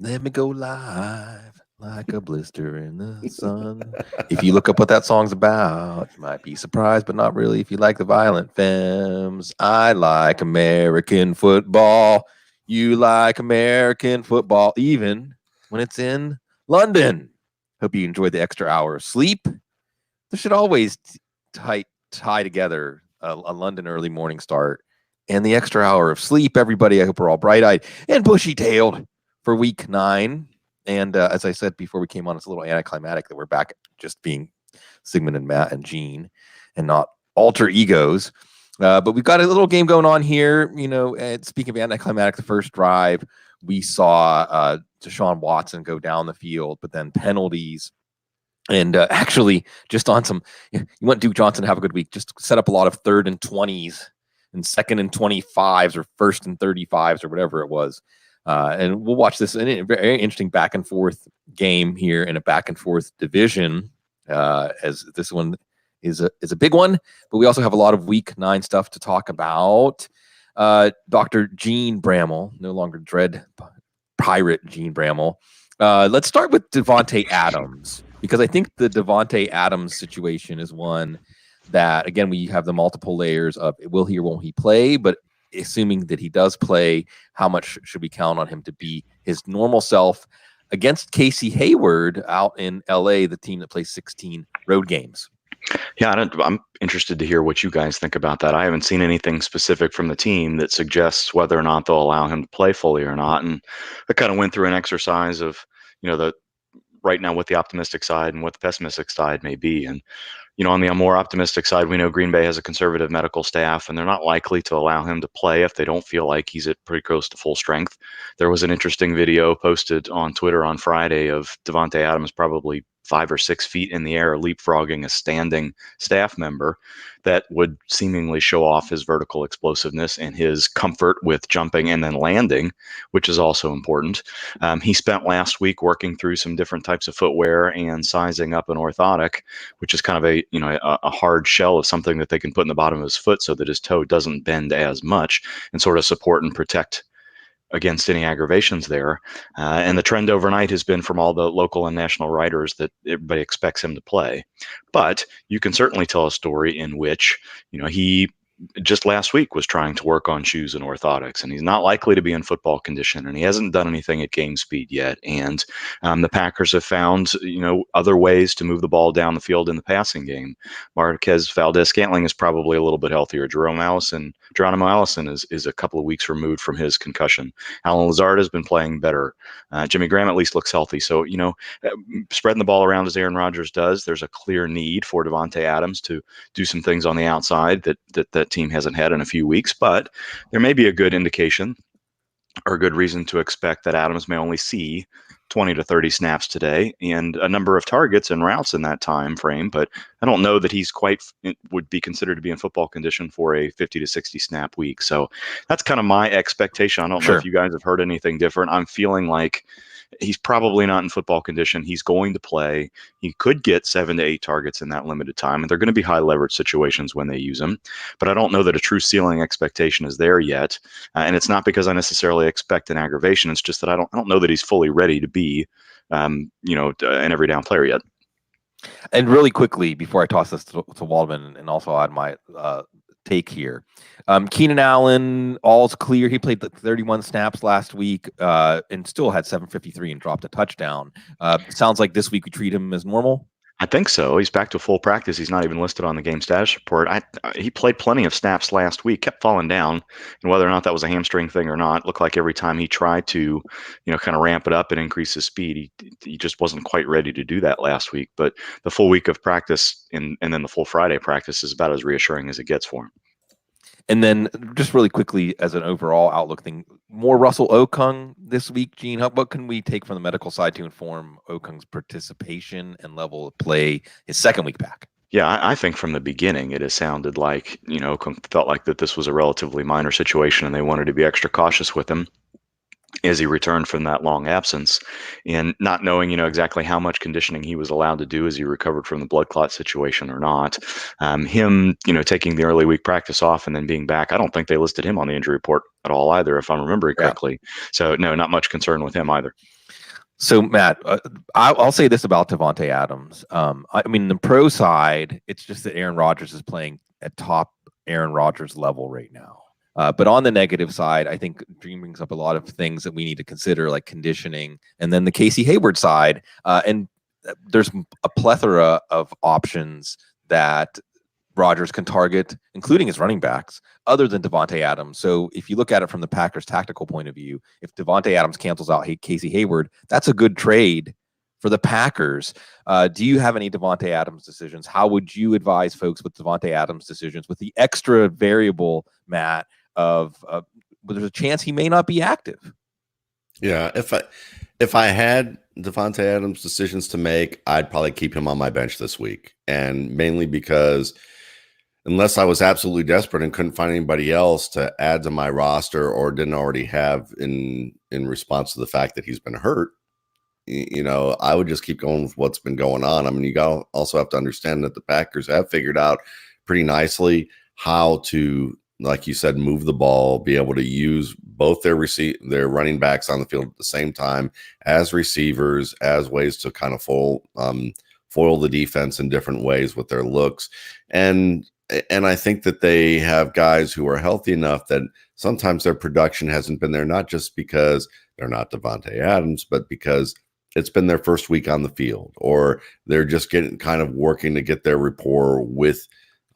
Let me go live like a blister in the sun. If you look up what that song's about, you might be surprised, but not really if you like the Violent Femmes. I like American football. You like American football, even when it's in London. Hope you enjoyed the extra hour of sleep. There should always tie together a London early morning start and the extra hour of sleep. Everybody, I hope we're all bright eyed and bushy tailed for week 9. And as I said before we came on, it's a little anticlimactic that we're back just being Sigmund and Matt and Gene and not alter egos. But we've got a little game going on here. And speaking of anticlimactic, the first drive, we saw Deshaun Watson go down the field, but then penalties. And actually, just on some, you want Duke Johnson to have a good week. Just set up a lot of 3rd and 20s and 2nd and 25s or 1st and 35s or whatever it was. And we'll watch this in a very interesting back and forth game here in a back and forth division, as this one is a big one. But we also have a lot of week 9 stuff to talk about. Dr. Gene Bramall, no longer Dread Pirate Gene Bramall. Let's start with Devontae Adams, because I think the Devontae Adams situation is one that, again, we have the multiple layers of will he or won't he play, but assuming that he does play, how much should we count on him to be his normal self against Casey Hayward out in LA, the team that plays 16 road games? Yeah, I'm interested to hear what you guys think about that. I haven't seen anything specific from the team that suggests whether or not they'll allow him to play fully or not. And I kind of went through an exercise of, the right now what the optimistic side and what the pessimistic side may be. And, on the more optimistic side, we know Green Bay has a conservative medical staff, and they're not likely to allow him to play if they don't feel like he's at pretty close to full strength. There was an interesting video posted on Twitter on Friday of Devontae Adams probably 5 or 6 feet in the air, leapfrogging a standing staff member that would seemingly show off his vertical explosiveness and his comfort with jumping and then landing, which is also important. He spent last week working through some different types of footwear and sizing up an orthotic, which is kind of a hard shell of something that they can put in the bottom of his foot so that his toe doesn't bend as much and sort of support and protect against any aggravations there. And the trend overnight has been from all the local and national writers that everybody expects him to play. But you can certainly tell a story in which, he just last week was trying to work on shoes and orthotics, and he's not likely to be in football condition, and he hasn't done anything at game speed yet. And the Packers have found, other ways to move the ball down the field in the passing game. Marquez Valdez-Scantling is probably a little bit healthier. Geronimo Allison is a couple of weeks removed from his concussion. Alan Lazard has been playing better. Jimmy Graham at least looks healthy. So, spreading the ball around as Aaron Rodgers does, there's a clear need for Devontae Adams to do some things on the outside that team hasn't had in a few weeks, but there may be a good indication or a good reason to expect that Adams may only see 20 to 30 snaps today and a number of targets and routes in that time frame. But I don't know that he's would be considered to be in football condition for a 50 to 60 snap week. So that's kind of my expectation. I don't know if you guys have heard anything different. I'm feeling like he's probably not in football condition. He's going to play. He could get 7 to 8 targets in that limited time, and they're going to be high leverage situations when they use him. But I don't know that a true ceiling expectation is there yet, and it's not because I necessarily expect an aggravation. It's just that I don't know that he's fully ready to be, an every down player yet. And really quickly before I toss this to Waldman and also add my take here. Keenan Allen, all's clear. He played 31 snaps last week and still had 753 and dropped a touchdown. Sounds like this week we treat him as normal. I think so. He's back to full practice. He's not even listed on the game status report. He played plenty of snaps last week, kept falling down, and whether or not that was a hamstring thing or not, looked like every time he tried to, kind of ramp it up and increase his speed, he just wasn't quite ready to do that last week. But the full week of practice and then the full Friday practice is about as reassuring as it gets for him. And then just really quickly as an overall outlook thing, more Russell Okung this week, Gene. What can we take from the medical side to inform Okung's participation and level of play his second week back? Yeah, I think from the beginning it has sounded like, Okung felt like that this was a relatively minor situation and they wanted to be extra cautious with him as he returned from that long absence, and not knowing, exactly how much conditioning he was allowed to do as he recovered from the blood clot situation or not. Him, taking the early week practice off and then being back, I don't think they listed him on the injury report at all either, if I'm remembering correctly. So no, not much concern with him either. So Matt, I'll say this about Devonte Adams. I mean, the pro side, it's just that Aaron Rodgers is playing at top Aaron Rodgers level right now. But on the negative side, I think Dream brings up a lot of things that we need to consider, like conditioning, and then the Casey Hayward side. And there's a plethora of options that Rodgers can target, including his running backs, other than Devonte Adams. So if you look at it from the Packers' tactical point of view, if Devonte Adams cancels out Casey Hayward, that's a good trade for the Packers. Do you have any Devonte Adams decisions? How would you advise folks with Devonte Adams decisions with the extra variable, Matt, of there's a chance he may not be active? Yeah, if I had Devonte Adams decisions to make, I'd probably keep him on my bench this week, and mainly because unless I was absolutely desperate and couldn't find anybody else to add to my roster or didn't already have in response to the fact that he's been hurt, I would just keep going with what's been going on. I mean, you also have to understand that the Packers have figured out pretty nicely how to, like you said, move the ball, be able to use both their running backs on the field at the same time as receivers, as ways to kind of foil the defense in different ways with their looks. And I think that they have guys who are healthy enough that sometimes their production hasn't been there, not just because they're not Devonte Adams, but because it's been their first week on the field, or they're just getting kind of working to get their rapport with,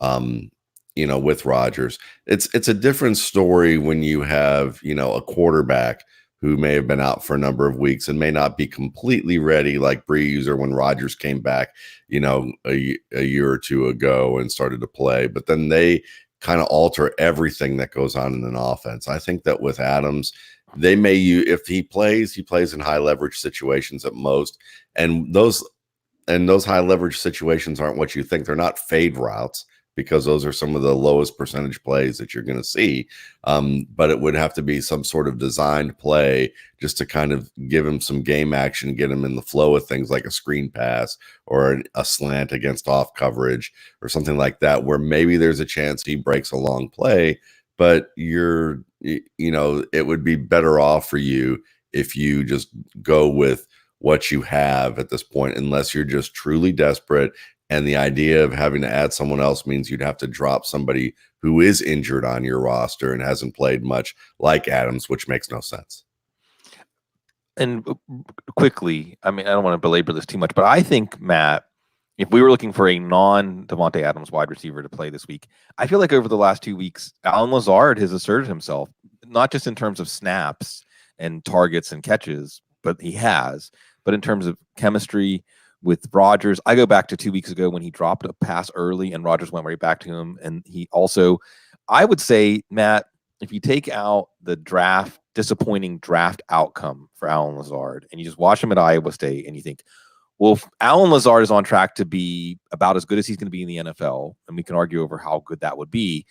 with Rodgers. It's a different story when you have, a quarterback who may have been out for a number of weeks and may not be completely ready like Breeze or when Rodgers came back, a year or two ago and started to play. But then they kind of alter everything that goes on in an offense. I think that with Adams, they may if he plays in high leverage situations at most. And those high leverage situations aren't what you think. They're not fade routes, because those are some of the lowest percentage plays that you're going to see. But it would have to be some sort of designed play just to kind of give him some game action, get him in the flow of things like a screen pass or a slant against off coverage or something like that, where maybe there's a chance he breaks a long play, but it would be better off for you if you just go with what you have at this point, unless you're just truly desperate. And the idea of having to add someone else means you'd have to drop somebody who is injured on your roster and hasn't played much, like Adams, which makes no sense. And quickly, I mean, I don't want to belabor this too much, but I think, Matt, if we were looking for a non-Devonte Adams wide receiver to play this week, I feel like over the last 2 weeks, Allen Lazard has asserted himself, not just in terms of snaps and targets and catches, but in terms of chemistry with Rodgers. I go back to 2 weeks ago when he dropped a pass early and Rodgers went right back to him. And he also, I would say, Matt, if you take out the disappointing draft outcome for Allen Lazard and you just watch him at Iowa State and you think, well, if Allen Lazard is on track to be about as good as he's going to be in the NFL, and we can argue over how good that would be,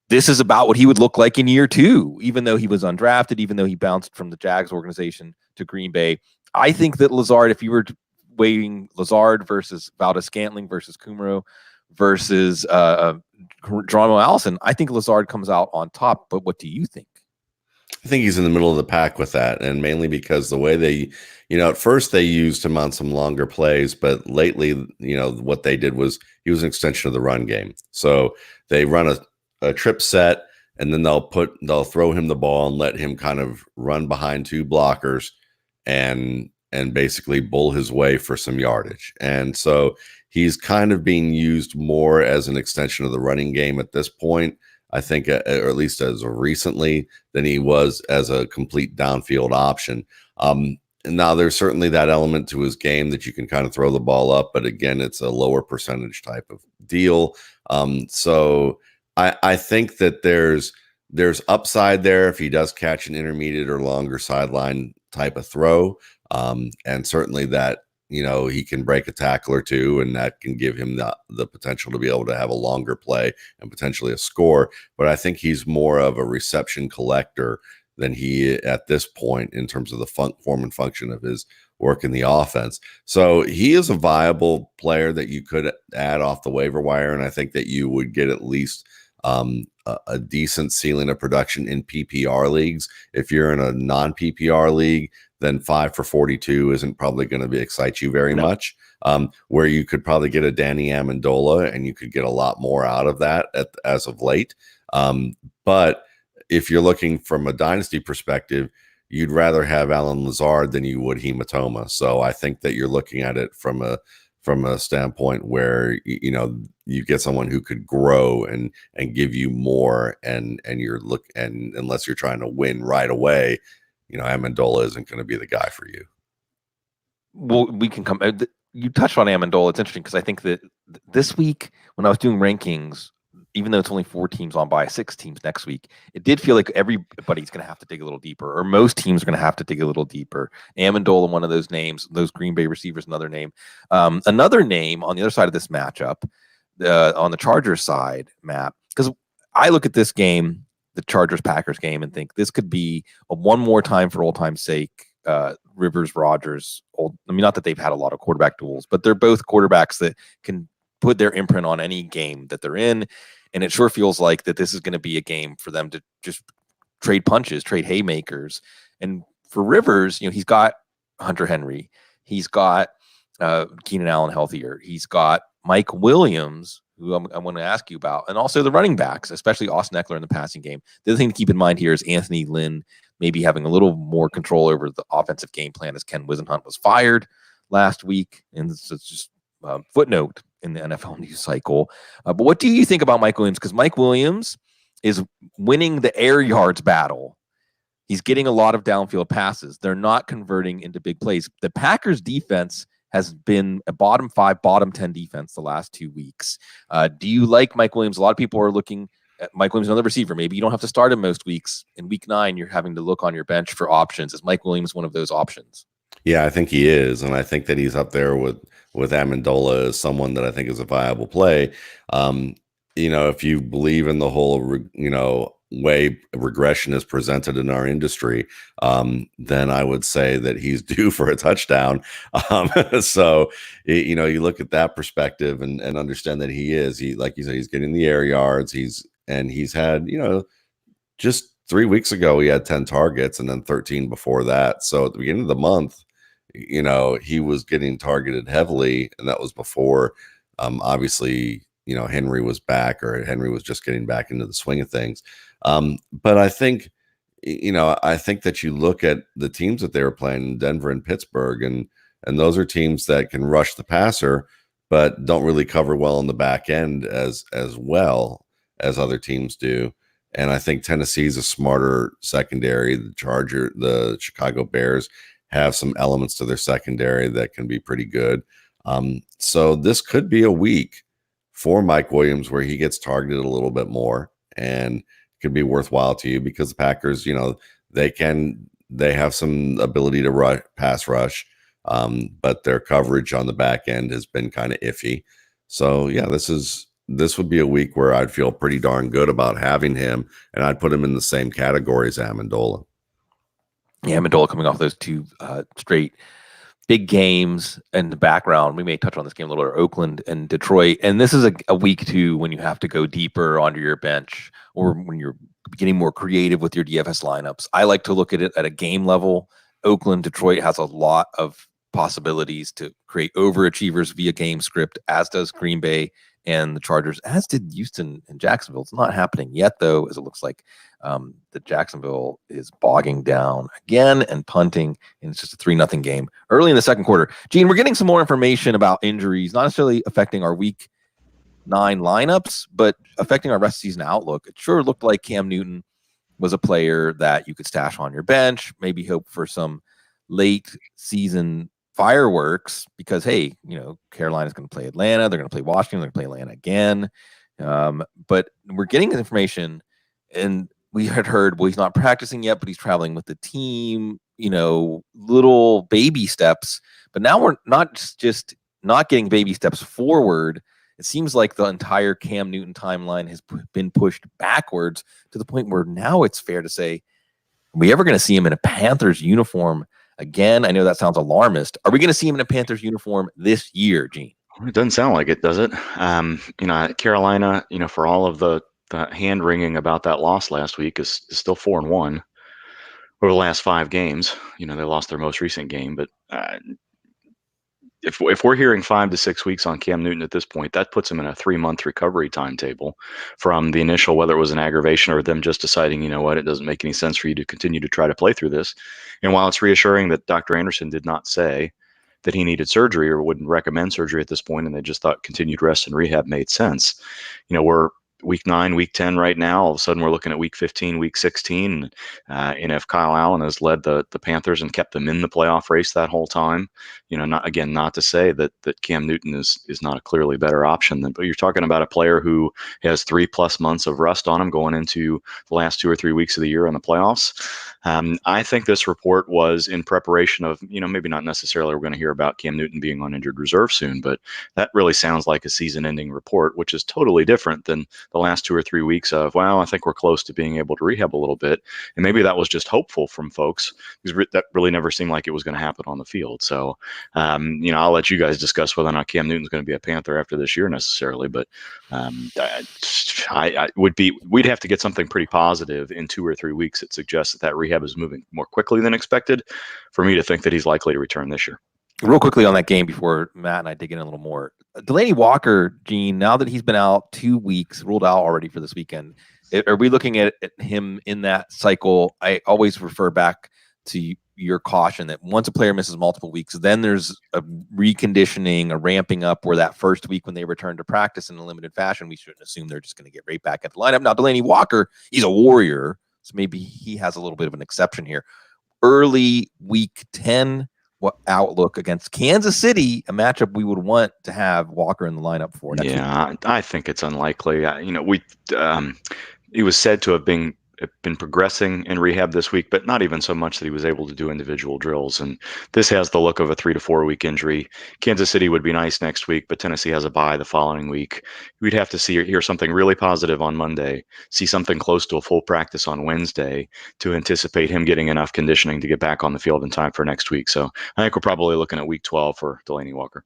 this is about what he would look like in year 2, even though he was undrafted, even though he bounced from the Jags organization to Green Bay. I think that Lazard, if you were weighing Lazard versus Valdez-Scantling versus Kumaro versus Geronimo Allison, I think Lazard comes out on top. But what do you think? I think he's in the middle of the pack with that, and mainly because the way they, at first they used him on some longer plays, but lately, what they did was he was an extension of the run game. So they run a trip set, and then they'll throw him the ball and let him kind of run behind 2 blockers and basically bull his way for some yardage. And so he's kind of being used more as an extension of the running game at this point, I think, or at least as of recently, than he was as a complete downfield option. And now there's certainly that element to his game that you can kind of throw the ball up, but again, it's a lower percentage type of deal. So I think that there's upside there if he does catch an intermediate or longer sideline type of throw. And certainly that, he can break a tackle or two, and that can give him the potential to be able to have a longer play and potentially a score. But I think he's more of a reception collector than he at this point in terms of the form and function of his work in the offense. So he is a viable player that you could add off the waiver wire, and I think that you would get at least a decent ceiling of production in PPR leagues. If you're in a non-PPR league, then 5 for 42 isn't probably going to excite you very No. much. Where you could probably get a Danny Amendola and you could get a lot more out of that as of late. But if you're looking from a dynasty perspective, you'd rather have Alan Lazard than you would Hematoma. So I think that you're looking at it from a standpoint where you get someone who could grow and give you more, and unless you're trying to win right away, Amendola isn't going to be the guy for you. Well, we can come. You touched on Amendola. It's interesting because I think that this week when I was doing rankings, even though it's only 4 teams on by 6 teams next week, it did feel like everybody's going to have to dig a little deeper, or most teams are going to have to dig a little deeper. Amendola, one of those names, those Green Bay receivers, another name. Another name on the other side of this matchup, on the Chargers side, Matt, because I look at this game, the Chargers-Packers game, and think this could be a one more time for old time's sake, Rivers, Rodgers. Not that they've had a lot of quarterback duels, but they're both quarterbacks that can put their imprint on any game that they're in. And it sure feels like that this is going to be a game for them to just trade punches, trade haymakers. And for Rivers, he's got Hunter Henry. He's got Keenan Allen healthier. He's got Mike Williams, who I'm going to ask you about, and also the running backs, especially Austin Eckler in the passing game. The other thing to keep in mind here is Anthony Lynn maybe having a little more control over the offensive game plan, as Ken Wisenhunt was fired last week. And it's just a footnote in the NFL news cycle. But what do you think about Mike Williams? Because Mike Williams is winning the air yards battle. He's getting a lot of downfield passes. They're not converting into big plays. The Packers defense has been a bottom 5, bottom 10 defense the last 2 weeks. Do you like Mike Williams? A lot of people are looking at Mike Williams, another receiver. Maybe you don't have to start him most weeks. In week 9, you're having to look on your bench for options. Is Mike Williams one of those options? Yeah, I think he is. And I think that he's up there with Amendola as someone that I think is a viable play. If you believe in the whole, way regression is presented in our industry, then I would say that he's due for a touchdown. So, you look at that perspective and understand that like you said, he's getting the air yards. He's had, just 3 weeks ago, he had 10 targets and then 13 before that. So at the beginning of the month, he was getting targeted heavily, and that was before, obviously, Henry was back, or Henry was just getting back into the swing of things. But I think, I think that you look at the teams that they were playing, Denver and Pittsburgh, and those are teams that can rush the passer, but don't really cover well in the back end as well as other teams do. And I think Tennessee's a smarter secondary. The Chicago Bears have some elements to their secondary that can be pretty good. So this could be a week for Mike Williams where he gets targeted a little bit more, and could be worthwhile to you because the Packers, they have some ability to pass rush, but their coverage on the back end has been kind of iffy. So yeah, this would be a week where I'd feel pretty darn good about having him, and I'd put him in the same category as Amendola. Yeah, Amendola coming off those 2 straight big games in the background. We may touch on this game a little bit, Oakland and Detroit. And this is a week 2 when you have to go deeper onto your bench, or when you're getting more creative with your DFS lineups. I like to look at it at a game level. Oakland, Detroit has a lot of possibilities to create overachievers via game script, as does Green Bay and the Chargers, as did Houston and Jacksonville. It's not happening yet, though, as it looks like the Jacksonville is bogging down again and punting, and it's just a 3-0 game early in the second quarter. Gene, we're getting some more information about injuries, not necessarily affecting our week 9 lineups, but affecting our rest of season outlook. It sure looked like Cam Newton was a player that you could stash on your bench, maybe hope for some late season fireworks, because hey, Carolina's going to play Atlanta, they're going to play Washington, they're going to play Atlanta again. But we're getting information, and we had heard, well, he's not practicing yet, but he's traveling with the team, little baby steps. But now we're not just not getting baby steps forward. It seems like the entire Cam Newton timeline has been pushed backwards to the point where now it's fair to say, are we ever going to see him in a Panthers uniform again? I know that sounds alarmist. Are we going to see him in a Panthers uniform this year, Gene? It doesn't sound like it, does it? Carolina, for all of the hand wringing about that loss last week, is still 4-1. over the last 5 games. They lost their most recent game, but if we're hearing 5 to 6 weeks on Cam Newton at this point, that puts him in a 3-month recovery timetable from the initial, whether it was an aggravation or them just deciding, it doesn't make any sense for you to continue to try to play through this. And while it's reassuring that Dr. Anderson did not say that he needed surgery or wouldn't recommend surgery at this point, and they just thought continued rest and rehab made sense, we're week 9, week 10 right now. All of a sudden, we're looking at week 15, week 16. And if Kyle Allen has led the Panthers and kept them in the playoff race that whole time, not to say that Cam Newton is not a clearly better option, but you're talking about a player who has 3+ months of rust on him going into the last 2 or 3 weeks of the year in the playoffs. I think this report was in preparation of, maybe not necessarily we're going to hear about Cam Newton being on injured reserve soon, but that really sounds like a season-ending report, which is totally different than the last 2 or 3 weeks of, well, I think we're close to being able to rehab a little bit. And maybe that was just hopeful from folks, because that really never seemed like it was going to happen on the field. So, I'll let you guys discuss whether or not Cam Newton's going to be a Panther after this year necessarily, but we'd have to get something pretty positive in 2 or 3 weeks that suggests that rehab is moving more quickly than expected for me to think that he's likely to return this year. Real quickly on that game before Matt and I dig in a little more. Delanie Walker, Gene, now that he's been out 2 weeks, ruled out already for this weekend, are we looking at him in that cycle? I always refer back to your caution that once a player misses multiple weeks, then there's a reconditioning, a ramping up, where that first week when they return to practice in a limited fashion, we shouldn't assume they're just going to get right back at the lineup. Now, Delanie Walker, he's a warrior, so maybe he has a little bit of an exception here. Early week 10, what outlook against Kansas City, a matchup we would want to have Walker in the lineup for next week? I think it's unlikely. He was said to have been progressing in rehab this week, but not even so much that he was able to do individual drills. And this has the look of a 3 to 4 week injury. Kansas City would be nice next week, but Tennessee has a bye the following week. We'd have to hear something really positive on Monday, see something close to a full practice on Wednesday to anticipate him getting enough conditioning to get back on the field in time for next week. So I think we're probably looking at week 12 for Delanie Walker.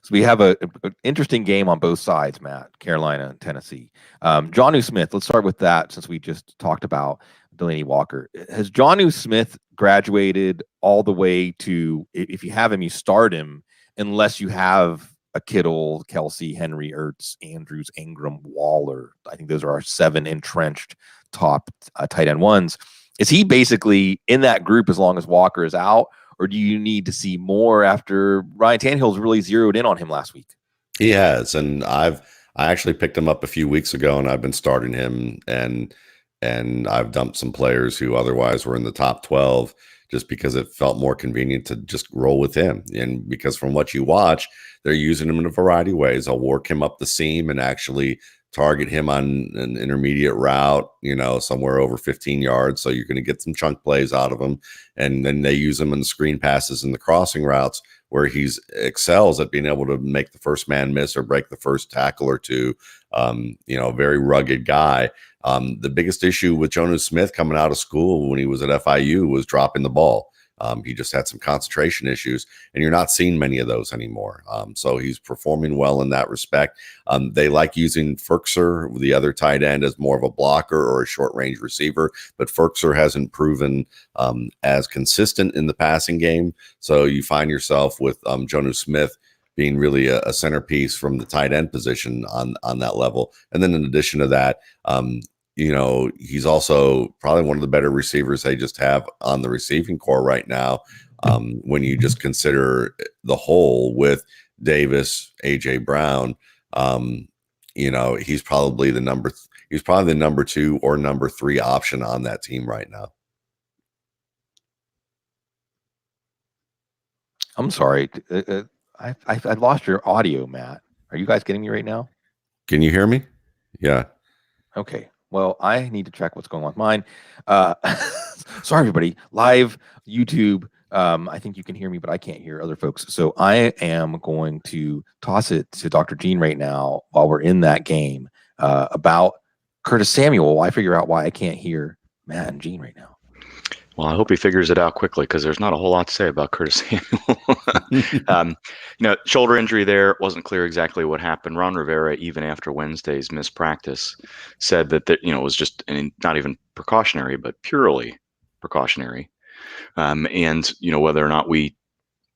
So we have an interesting game on both sides, Matt, Carolina and Tennessee. Jonnu Smith, let's start with that since we just talked about Delanie Walker. Has Jonnu Smith graduated all the way to, if you have him, you start him, unless you have a Kittle, Kelsey, Henry, Ertz, Andrews, Ingram, Waller? I think those are our 7 entrenched top tight end ones. Is he basically in that group as long as Walker is out? Or do you need to see more after Ryan Tannehill's really zeroed in on him last week? He has, and I actually picked him up a few weeks ago, and I've been starting him, and I've dumped some players who otherwise were in the top 12 just because it felt more convenient to just roll with him. And because from what you watch, they're using him in a variety of ways. They'll work him up the seam and actually target him on an intermediate route, somewhere over 15 yards. So you're going to get some chunk plays out of him. And then they use him in the screen passes and the crossing routes where he's excels at being able to make the first man miss or break the first tackle or two. Very rugged guy. The biggest issue with Jonnu Smith coming out of school when he was at FIU was dropping the ball. He just had some concentration issues, and you're not seeing many of those anymore. So he's performing well in that respect. They like using Ferkser, the other tight end, as more of a blocker or a short-range receiver, but Ferkser hasn't proven as consistent in the passing game. So you find yourself with Jonnu Smith being really a centerpiece from the tight end position on that level. And then in addition to that, he's also probably one of the better receivers they just have on the receiving core right now. When you just consider the whole with Davis, AJ Brown, he's probably the number 2 or number 3 option on that team right now. I'm sorry. I lost your audio, Matt. Are you guys getting me right now? Can you hear me? Yeah. Okay. Well, I need to check what's going on with mine. Sorry, everybody. Live YouTube. I think you can hear me, but I can't hear other folks. So I am going to toss it to Dr. Gene right now while we're in that game about Curtis Samuel. I figure out why I can't hear Matt and Gene right now. Well, I hope he figures it out quickly because there's not a whole lot to say about Curtis Samuel. Shoulder injury there. Wasn't clear exactly what happened. Ron Rivera, even after Wednesday's missed practice, said that it was just not even precautionary, but purely precautionary. And whether or not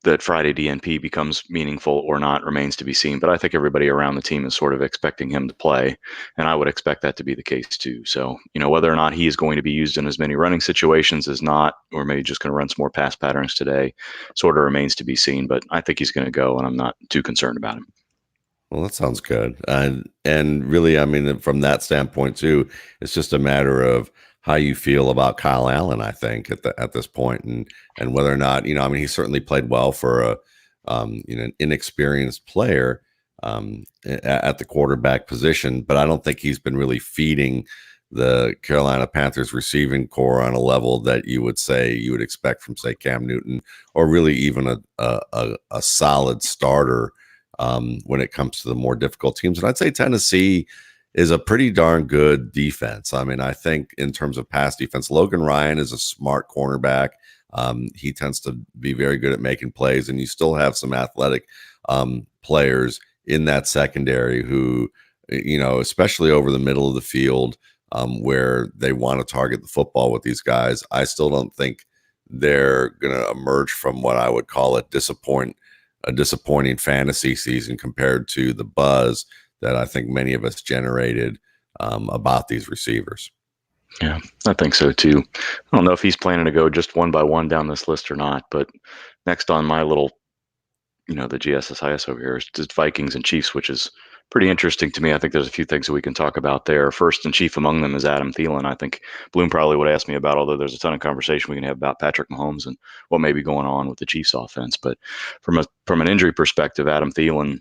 that Friday DNP becomes meaningful or not remains to be seen. But I think everybody around the team is sort of expecting him to play, and I would expect that to be the case too. So, whether or not he is going to be used in as many running situations as not, or maybe just going to run some more pass patterns today, sort of remains to be seen. But I think he's going to go, and I'm not too concerned about him. Well, that sounds good. And really, I mean, from that standpoint too, it's just a matter of how you feel about Kyle Allen, I think, at this point, and whether or not, I mean, he certainly played well for an inexperienced player at the quarterback position, but I don't think he's been really feeding the Carolina Panthers receiving core on a level that you would expect from, say, Cam Newton, or really even a solid starter when it comes to the more difficult teams. And I'd say Tennessee is a pretty darn good defense. I mean, I think in terms of pass defense, Logan Ryan is a smart cornerback. He tends to be very good at making plays, and you still have some athletic players in that secondary who, especially over the middle of the field, where they want to target the football with these guys. I still don't think they're going to emerge from what I would call a disappointing fantasy season compared to the buzz that I think many of us generated about these receivers. Yeah, I think so too. I don't know if he's planning to go just one by one down this list or not, but next on my little, the GSSIS over here is just Vikings and Chiefs, which is pretty interesting to me. I think there's a few things that we can talk about there. First and chief among them is Adam Thielen. I think Bloom probably would ask me about, although there's a ton of conversation we can have about Patrick Mahomes and what may be going on with the Chiefs offense. But from an injury perspective, Adam Thielen,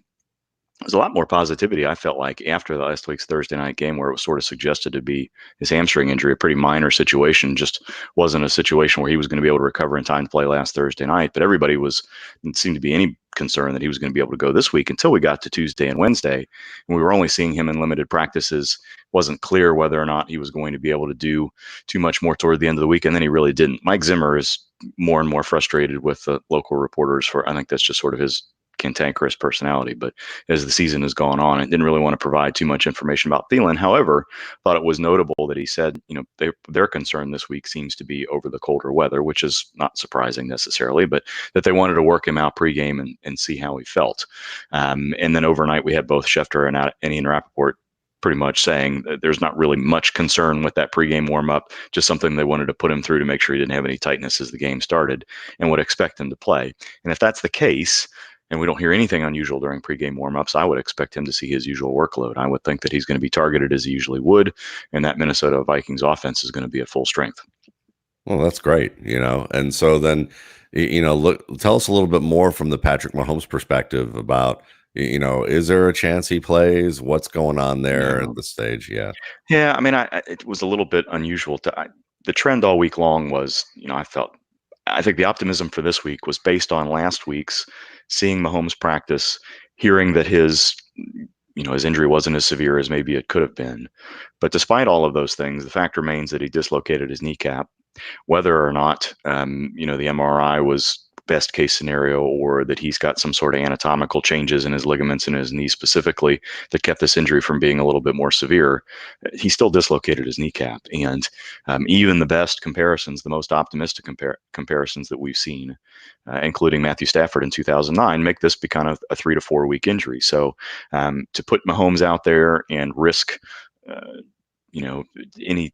there's a lot more positivity, I felt like, after the last week's Thursday night game, where it was sort of suggested to be his hamstring injury, a pretty minor situation, just wasn't a situation where he was going to be able to recover in time to play last Thursday night. But everybody didn't seem to be any concern that he was going to be able to go this week until we got to Tuesday and Wednesday. And we were only seeing him in limited practices. Wasn't clear whether or not he was going to be able to do too much more toward the end of the week. And then he really didn't. Mike Zimmer is more and more frustrated with the local reporters I think that's just sort of his cantankerous personality. But as the season has gone on, it didn't really want to provide too much information about Thielen. However, thought it was notable that he said, their concern this week seems to be over the colder weather, which is not surprising necessarily, but that they wanted to work him out pregame and see how he felt. And then overnight, we had both Schefter and Ian Rappaport pretty much saying that there's not really much concern with that pregame warm-up, just something they wanted to put him through to make sure he didn't have any tightness as the game started, and would expect him to play. And if that's the case, and we don't hear anything unusual during pregame warmups, I would expect him to see his usual workload. I would think that he's going to be targeted as he usually would, and that Minnesota Vikings offense is going to be at full strength. Well, that's great, And so then, tell us a little bit more from the Patrick Mahomes perspective about, is there a chance he plays? What's going on there at this stage? Yeah. Yeah, I mean, it was a little bit unusual. The trend all week long was, I think the optimism for this week was based on last week's seeing Mahomes practice, hearing that his injury wasn't as severe as maybe it could have been. But despite all of those things, the fact remains that he dislocated his kneecap. Whether or not, the MRI was best case scenario, or that he's got some sort of anatomical changes in his ligaments in his knee specifically that kept this injury from being a little bit more severe, he still dislocated his kneecap. And even the best comparisons, the most optimistic comparisons that we've seen, including Matthew Stafford in 2009, make this be kind of a 3 to 4 week injury. So to put Mahomes out there and risk any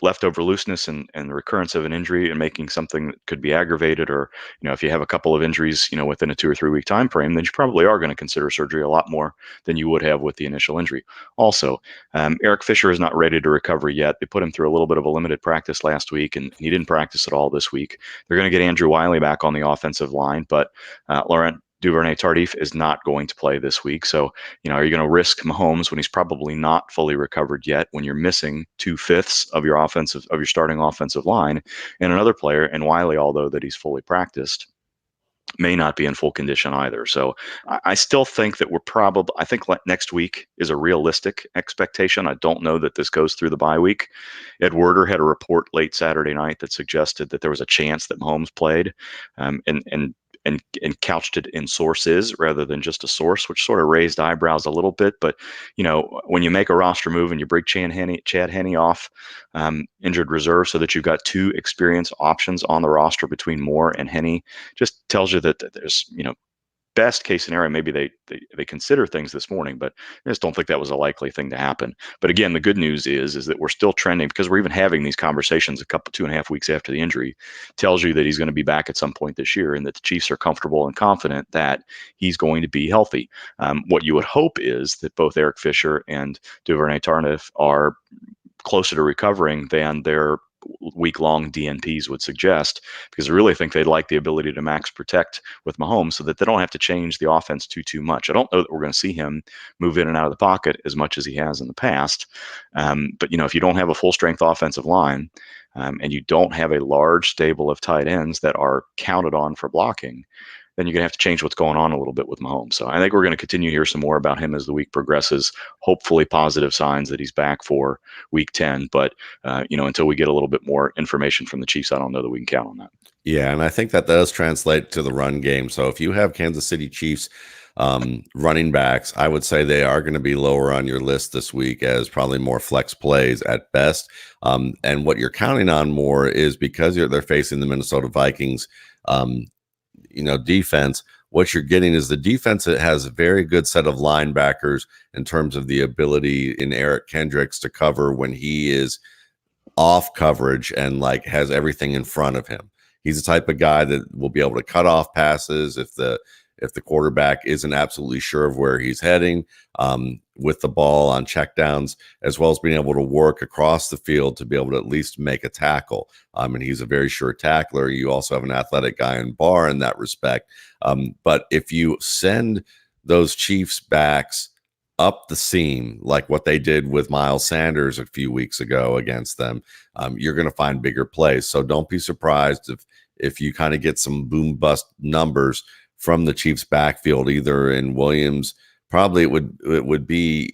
leftover looseness and the recurrence of an injury and making something that could be aggravated, or if you have a couple of injuries within a 2 or 3 week time frame, then you probably are going to consider surgery a lot more than you would have with the initial injury. Also, Eric Fisher is not ready to recover yet. They put him through a little bit of a limited practice last week, and he didn't practice at all this week. They're going to get Andrew Wiley back on the offensive line, but Laurent Duvernay-Tardif is not going to play this week. So, are you going to risk Mahomes when he's probably not fully recovered yet, when you're missing 2/5 of your starting offensive line, and another player, and Wiley, although that he's fully practiced, may not be in full condition either. So I still think that I think next week is a realistic expectation. I don't know that this goes through the bye week. Ed Werder had a report late Saturday night that suggested that there was a chance that Mahomes played. And and couched it in sources rather than just a source, which sort of raised eyebrows a little bit. But when you make a roster move and you break Chad Henne off injured reserve so that you've got two experienced options on the roster between Moore and Henne, just tells you that there's best case scenario, maybe they consider things this morning, but I just don't think that was a likely thing to happen. But again, the good news is that we're still trending, because we're even having these conversations a couple 2.5 weeks after the injury, tells you that he's going to be back at some point this year, and that the Chiefs are comfortable and confident that he's going to be healthy. What you would hope is that both Eric Fisher and Duvernay Tardif are closer to recovering than their week-long DNPs would suggest, because I really think they'd like the ability to max protect with Mahomes so that they don't have to change the offense too much. I don't know that we're going to see him move in and out of the pocket as much as he has in the past. But if you don't have a full-strength offensive line, and you don't have a large stable of tight ends that are counted on for blocking, then you're going to have to change what's going on a little bit with Mahomes. So I think we're going to continue to hear some more about him as the week progresses. Hopefully positive signs that he's back for week 10. But, until we get a little bit more information from the Chiefs, I don't know that we can count on that. Yeah, and I think that does translate to the run game. So if you have Kansas City Chiefs running backs, I would say they are going to be lower on your list this week as probably more flex plays at best. And what you're counting on more is, because they're facing the Minnesota Vikings defense, what you're getting is the defense that has a very good set of linebackers in terms of the ability in Eric Kendricks to cover when he is off coverage and has everything in front of him. He's the type of guy that will be able to cut off passes if the quarterback isn't absolutely sure of where he's heading, with the ball on checkdowns, as well as being able to work across the field to be able to at least make a tackle. And he's a very sure tackler. You also have an athletic guy in Barr in that respect. But if you send those Chiefs backs up the seam, like what they did with Miles Sanders a few weeks ago against them, you're going to find bigger plays. So don't be surprised if you kind of get some boom bust numbers from the Chiefs backfield, either in Williams. Probably it would be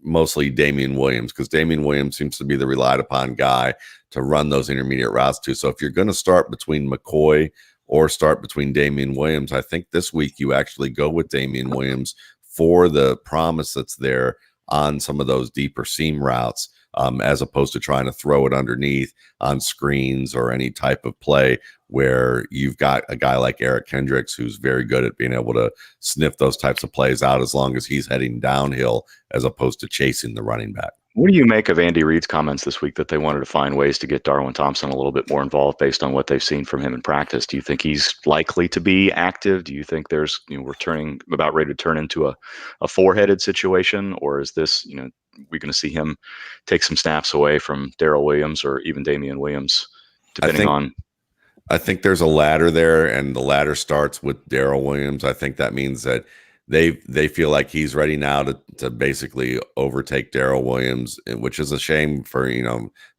mostly Damian Williams, because Damian Williams seems to be the relied upon guy to run those intermediate routes to. So if you're going to start between McCoy or start between Damian Williams, I think this week you actually go with Damian Williams for the promise that's there on some of those deeper seam routes, as opposed to trying to throw it underneath on screens or any type of play where you've got a guy like Eric Kendricks who's very good at being able to sniff those types of plays out as long as he's heading downhill as opposed to chasing the running back. What do you make of Andy Reid's comments this week that they wanted to find ways to get Darwin Thompson a little bit more involved based on what they've seen from him in practice? Do you think he's likely to be active? Do you think we're about ready to turn into a four-headed situation, or is this, we're going to see him take some snaps away from Darrell Williams or even Damian Williams, depending on? I think there's a ladder there, and the ladder starts with Darrell Williams. I think that means that they feel like he's ready now to basically overtake Darrell Williams, which is a shame for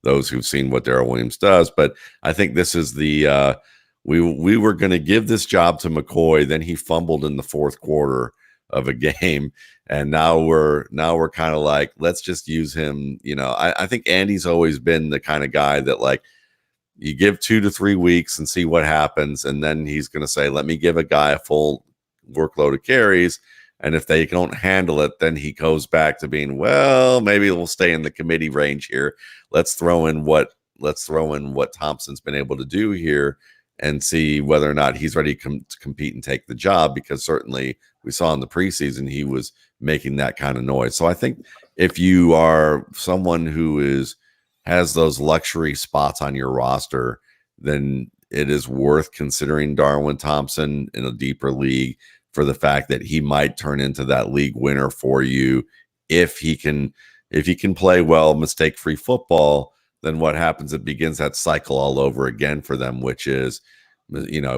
those who've seen what Darrell Williams does. But I think this is the we were going to give this job to McCoy, then he fumbled in the fourth quarter of a game, and now we're kind of like, let's just use him. I think Andy's always been the kind of guy that you give 2 to 3 weeks and see what happens, and then he's going to say, let me give a guy a full workload of carries, and if they don't handle it, then he goes back to being, well, maybe we'll stay in the committee range here. Let's throw in what Thompson's been able to do here and see whether or not he's ready to compete and take the job, because certainly we saw in the preseason he was making that kind of noise. So I think if you are someone who has those luxury spots on your roster, then it is worth considering Darwin Thompson in a deeper league, for the fact that he might turn into that league winner for you if he can play well, mistake-free football. Then what happens? It begins that cycle all over again for them, which is,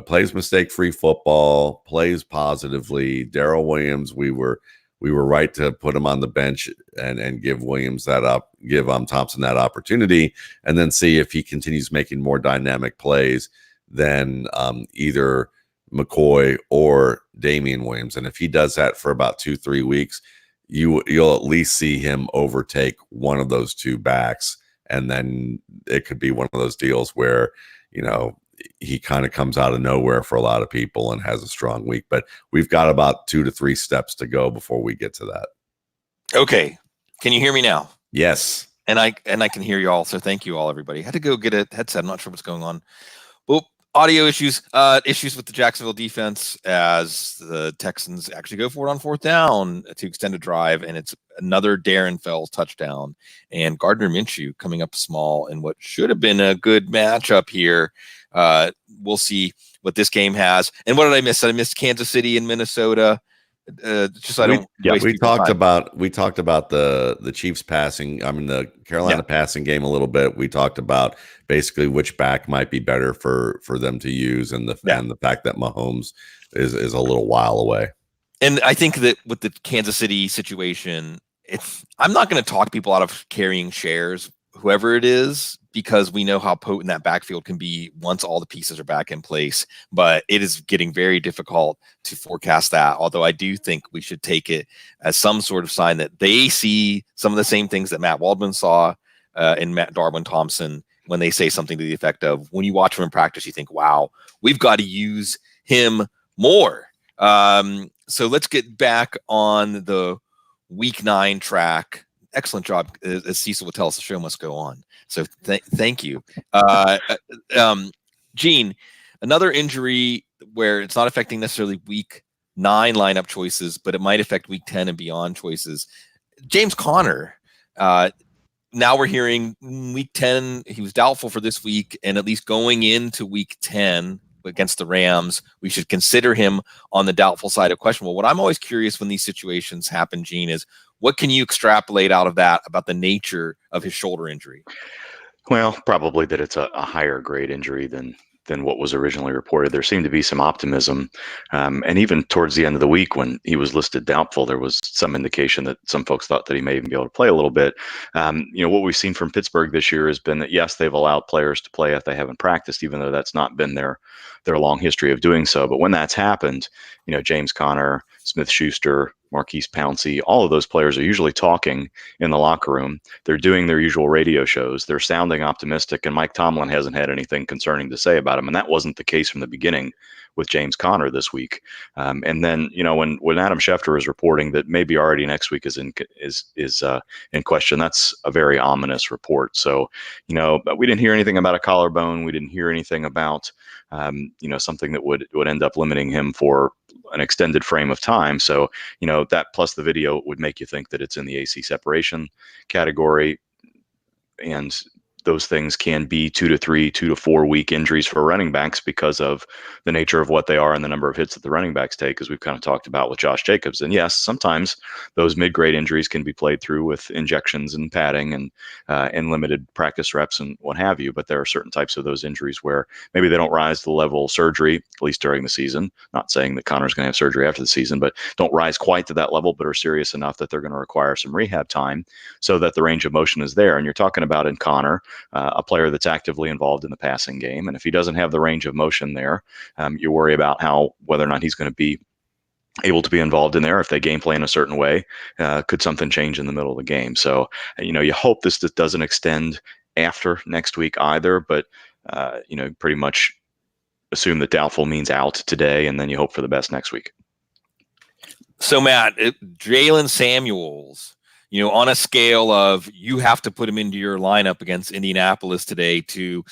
plays mistake-free football, plays positively. Darrell Williams, we were right to put him on the bench and give Thompson that opportunity, and then see if he continues making more dynamic plays than either McCoy or Damian Williams. And if he does that for about 2-3 weeks, you'll at least see him overtake one of those two backs. And then it could be one of those deals where, he kind of comes out of nowhere for a lot of people and has a strong week. But we've got about 2 to 3 steps to go before we get to that. Okay. Can you hear me now? Yes. And I can hear you all. So thank you all, everybody. Had to go get a headset. I'm not sure what's going on. Well, audio issues with the Jacksonville defense as the Texans actually go for it on 4th down to extend a drive, and it's another Darren Fells touchdown. And Gardner Minshew coming up small in what should have been a good matchup here. We'll see what this game has. And what did I miss? I missed Kansas City and Minnesota. Just so I don't waste we talked time. about the Chiefs passing, the Carolina passing game a little bit. We talked about basically which back might be better for them to use, and the fact that Mahomes is a little while away. And I think that with the Kansas City situation, I'm not going to talk people out of carrying shares, whoever it is, because we know how potent that backfield can be once all the pieces are back in place. But it is getting very difficult to forecast that, although I do think we should take it as some sort of sign that they see some of the same things that Matt Waldman saw in Matt Darwin Thompson when they say something to the effect of, when you watch him in practice, you think, wow, we've got to use him more. So let's get back on the week 9 track. Excellent job. As Cecil would tell us, the show must go on. So thank you. Gene, another injury where it's not affecting necessarily week 9 lineup choices, but it might affect week 10 and beyond choices. James Conner, now we're hearing week 10, he was doubtful for this week, and at least going into week 10 against the Rams, we should consider him on the doubtful side of questionable. What I'm always curious when these situations happen, Gene, is what can you extrapolate out of that about the nature of his shoulder injury? Well, probably that it's a higher grade injury than what was originally reported. There seemed to be some optimism. And even towards the end of the week when he was listed doubtful, there was some indication that some folks thought that he may even be able to play a little bit. What we've seen from Pittsburgh this year has been that, yes, they've allowed players to play if they haven't practiced, even though that's not been their long history of doing so. But when that's happened, James Conner, Smith-Schuster, Marquise Pouncey, all of those players are usually talking in the locker room. They're doing their usual radio shows. They're sounding optimistic, and Mike Tomlin hasn't had anything concerning to say about him. And that wasn't the case from the beginning with James Conner this week. And then, when Adam Schefter is reporting that maybe already next week is in question, that's a very ominous report. So, but we didn't hear anything about a collarbone. We didn't hear anything about, something that would end up limiting him for an extended frame of time. So, that plus the video would make you think that it's in the AC separation category. And those things can be 2 to 4 week injuries for running backs because of the nature of what they are and the number of hits that the running backs take, as we've kind of talked about with Josh Jacobs. And yes, sometimes those mid-grade injuries can be played through with injections and padding and limited practice reps and what have you. But there are certain types of those injuries where maybe they don't rise to the level of surgery, at least during the season. Not saying that Connor's going to have surgery after the season, but don't rise quite to that level, but are serious enough that they're going to require some rehab time so that the range of motion is there. And you're talking about in Connor, a player that's actively involved in the passing game. And if he doesn't have the range of motion there, you worry about whether or not he's going to be able to be involved in there. If they game plan a certain way, could something change in the middle of the game? So, you hope this doesn't extend after next week either, but, pretty much assume that doubtful means out today, and then you hope for the best next week. So, Matt, Jalen Samuels, on a scale of you have to put him into your lineup against Indianapolis today to,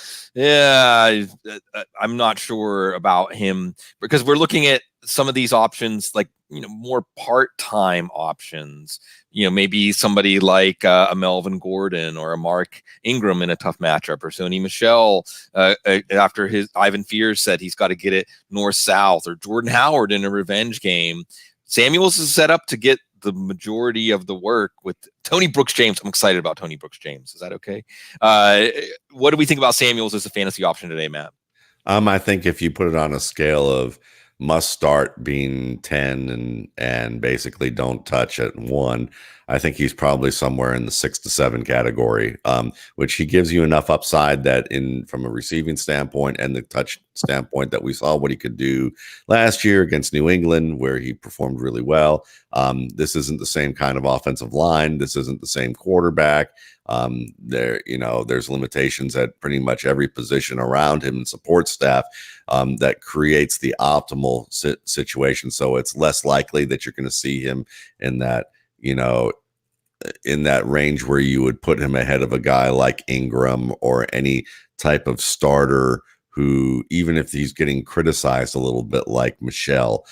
I'm not sure about him, because we're looking at some of these options like, more part-time options, maybe somebody like a Melvin Gordon or a Mark Ingram in a tough matchup, or Sony Michel after his Ivan Fears said he's got to get it north-south, or Jordan Howard in a revenge game. Samuels is set up to get the majority of the work with Tony Brooks James. I'm excited about Tony Brooks James. Is that okay? What do we think about Samuels as a fantasy option today, Matt? I think if you put it on a scale of must start being 10 and basically don't touch at 1, I think he's probably somewhere in the 6 to 7 category, which he gives you enough upside that from a receiving standpoint and the standpoint that we saw what he could do last year against New England, where he performed really well. This isn't the same kind of offensive line. This isn't the same quarterback. There's limitations at pretty much every position around him and support staff that creates the optimal situation. So it's less likely that you're going to see him in that, in that range where you would put him ahead of a guy like Ingram or any type of starter who, even if he's getting criticized a little bit like Michelle,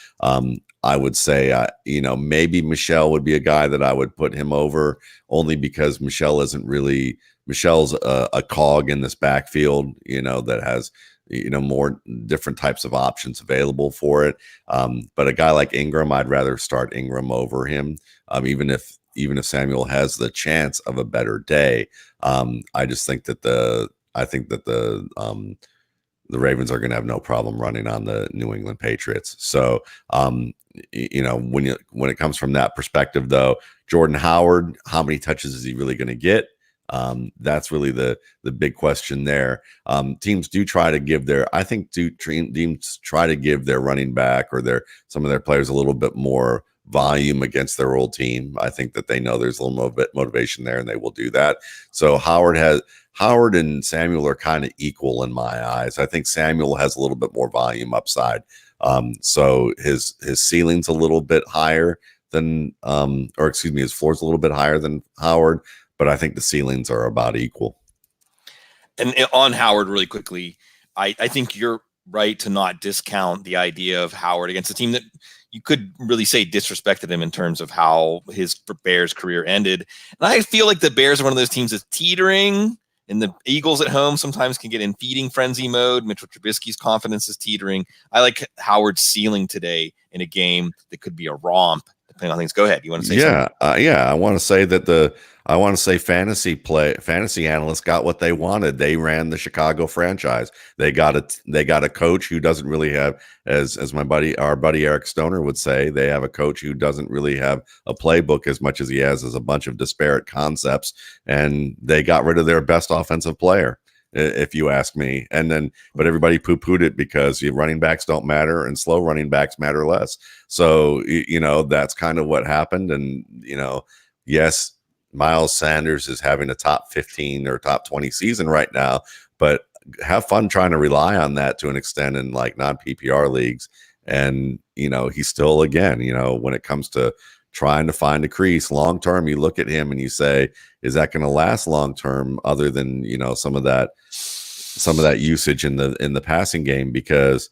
I would say, maybe Michelle would be a guy that I would put him over, only because Michelle's a cog in this backfield, that has, more different types of options available for it. But a guy like Ingram, I'd rather start Ingram over him, even if Samuel has the chance of a better day. I just think that the Ravens are going to have no problem running on the New England Patriots. So, when it comes from that perspective, though, Jordan Howard, how many touches is he really going to get? That's really the big question there. Teams do try to give their running back or some of their players a little bit more volume against their old team. I think that they know there's a little bit motivation there, and they will do that. So Howard and Samuel are kind of equal in my eyes. I think Samuel has a little bit more volume upside. So his ceiling's a little bit higher than, his floor's a little bit higher than Howard, but I think the ceilings are about equal. And on Howard, really quickly, I think you're right to not discount the idea of Howard against a team that you could really say disrespected him in terms of how his Bears career ended. And I feel like the Bears are one of those teams that's teetering, and the Eagles at home sometimes can get in feeding frenzy mode. Mitchell Trubisky's confidence is teetering. I like Howard's ceiling today in a game that could be a romp, depending on things. Go ahead. You want to say something? I want to say that fantasy analysts got what they wanted. They ran the Chicago franchise. They got a coach who doesn't really have, as our buddy Eric Stoner would say, they have a coach who doesn't really have a playbook as much as he has as a bunch of disparate concepts. And they got rid of their best offensive player, if you ask me. But everybody poo-pooed it because your running backs don't matter and slow running backs matter less. So, that's kind of what happened. And, yes, Miles Sanders is having a top 15 or top 20 season right now, but have fun trying to rely on that to an extent in like non-PPR leagues. And, he's still, again, when it comes to trying to find a crease long term, you look at him and you say, is that going to last long term, other than, some of that usage in the passing game? Because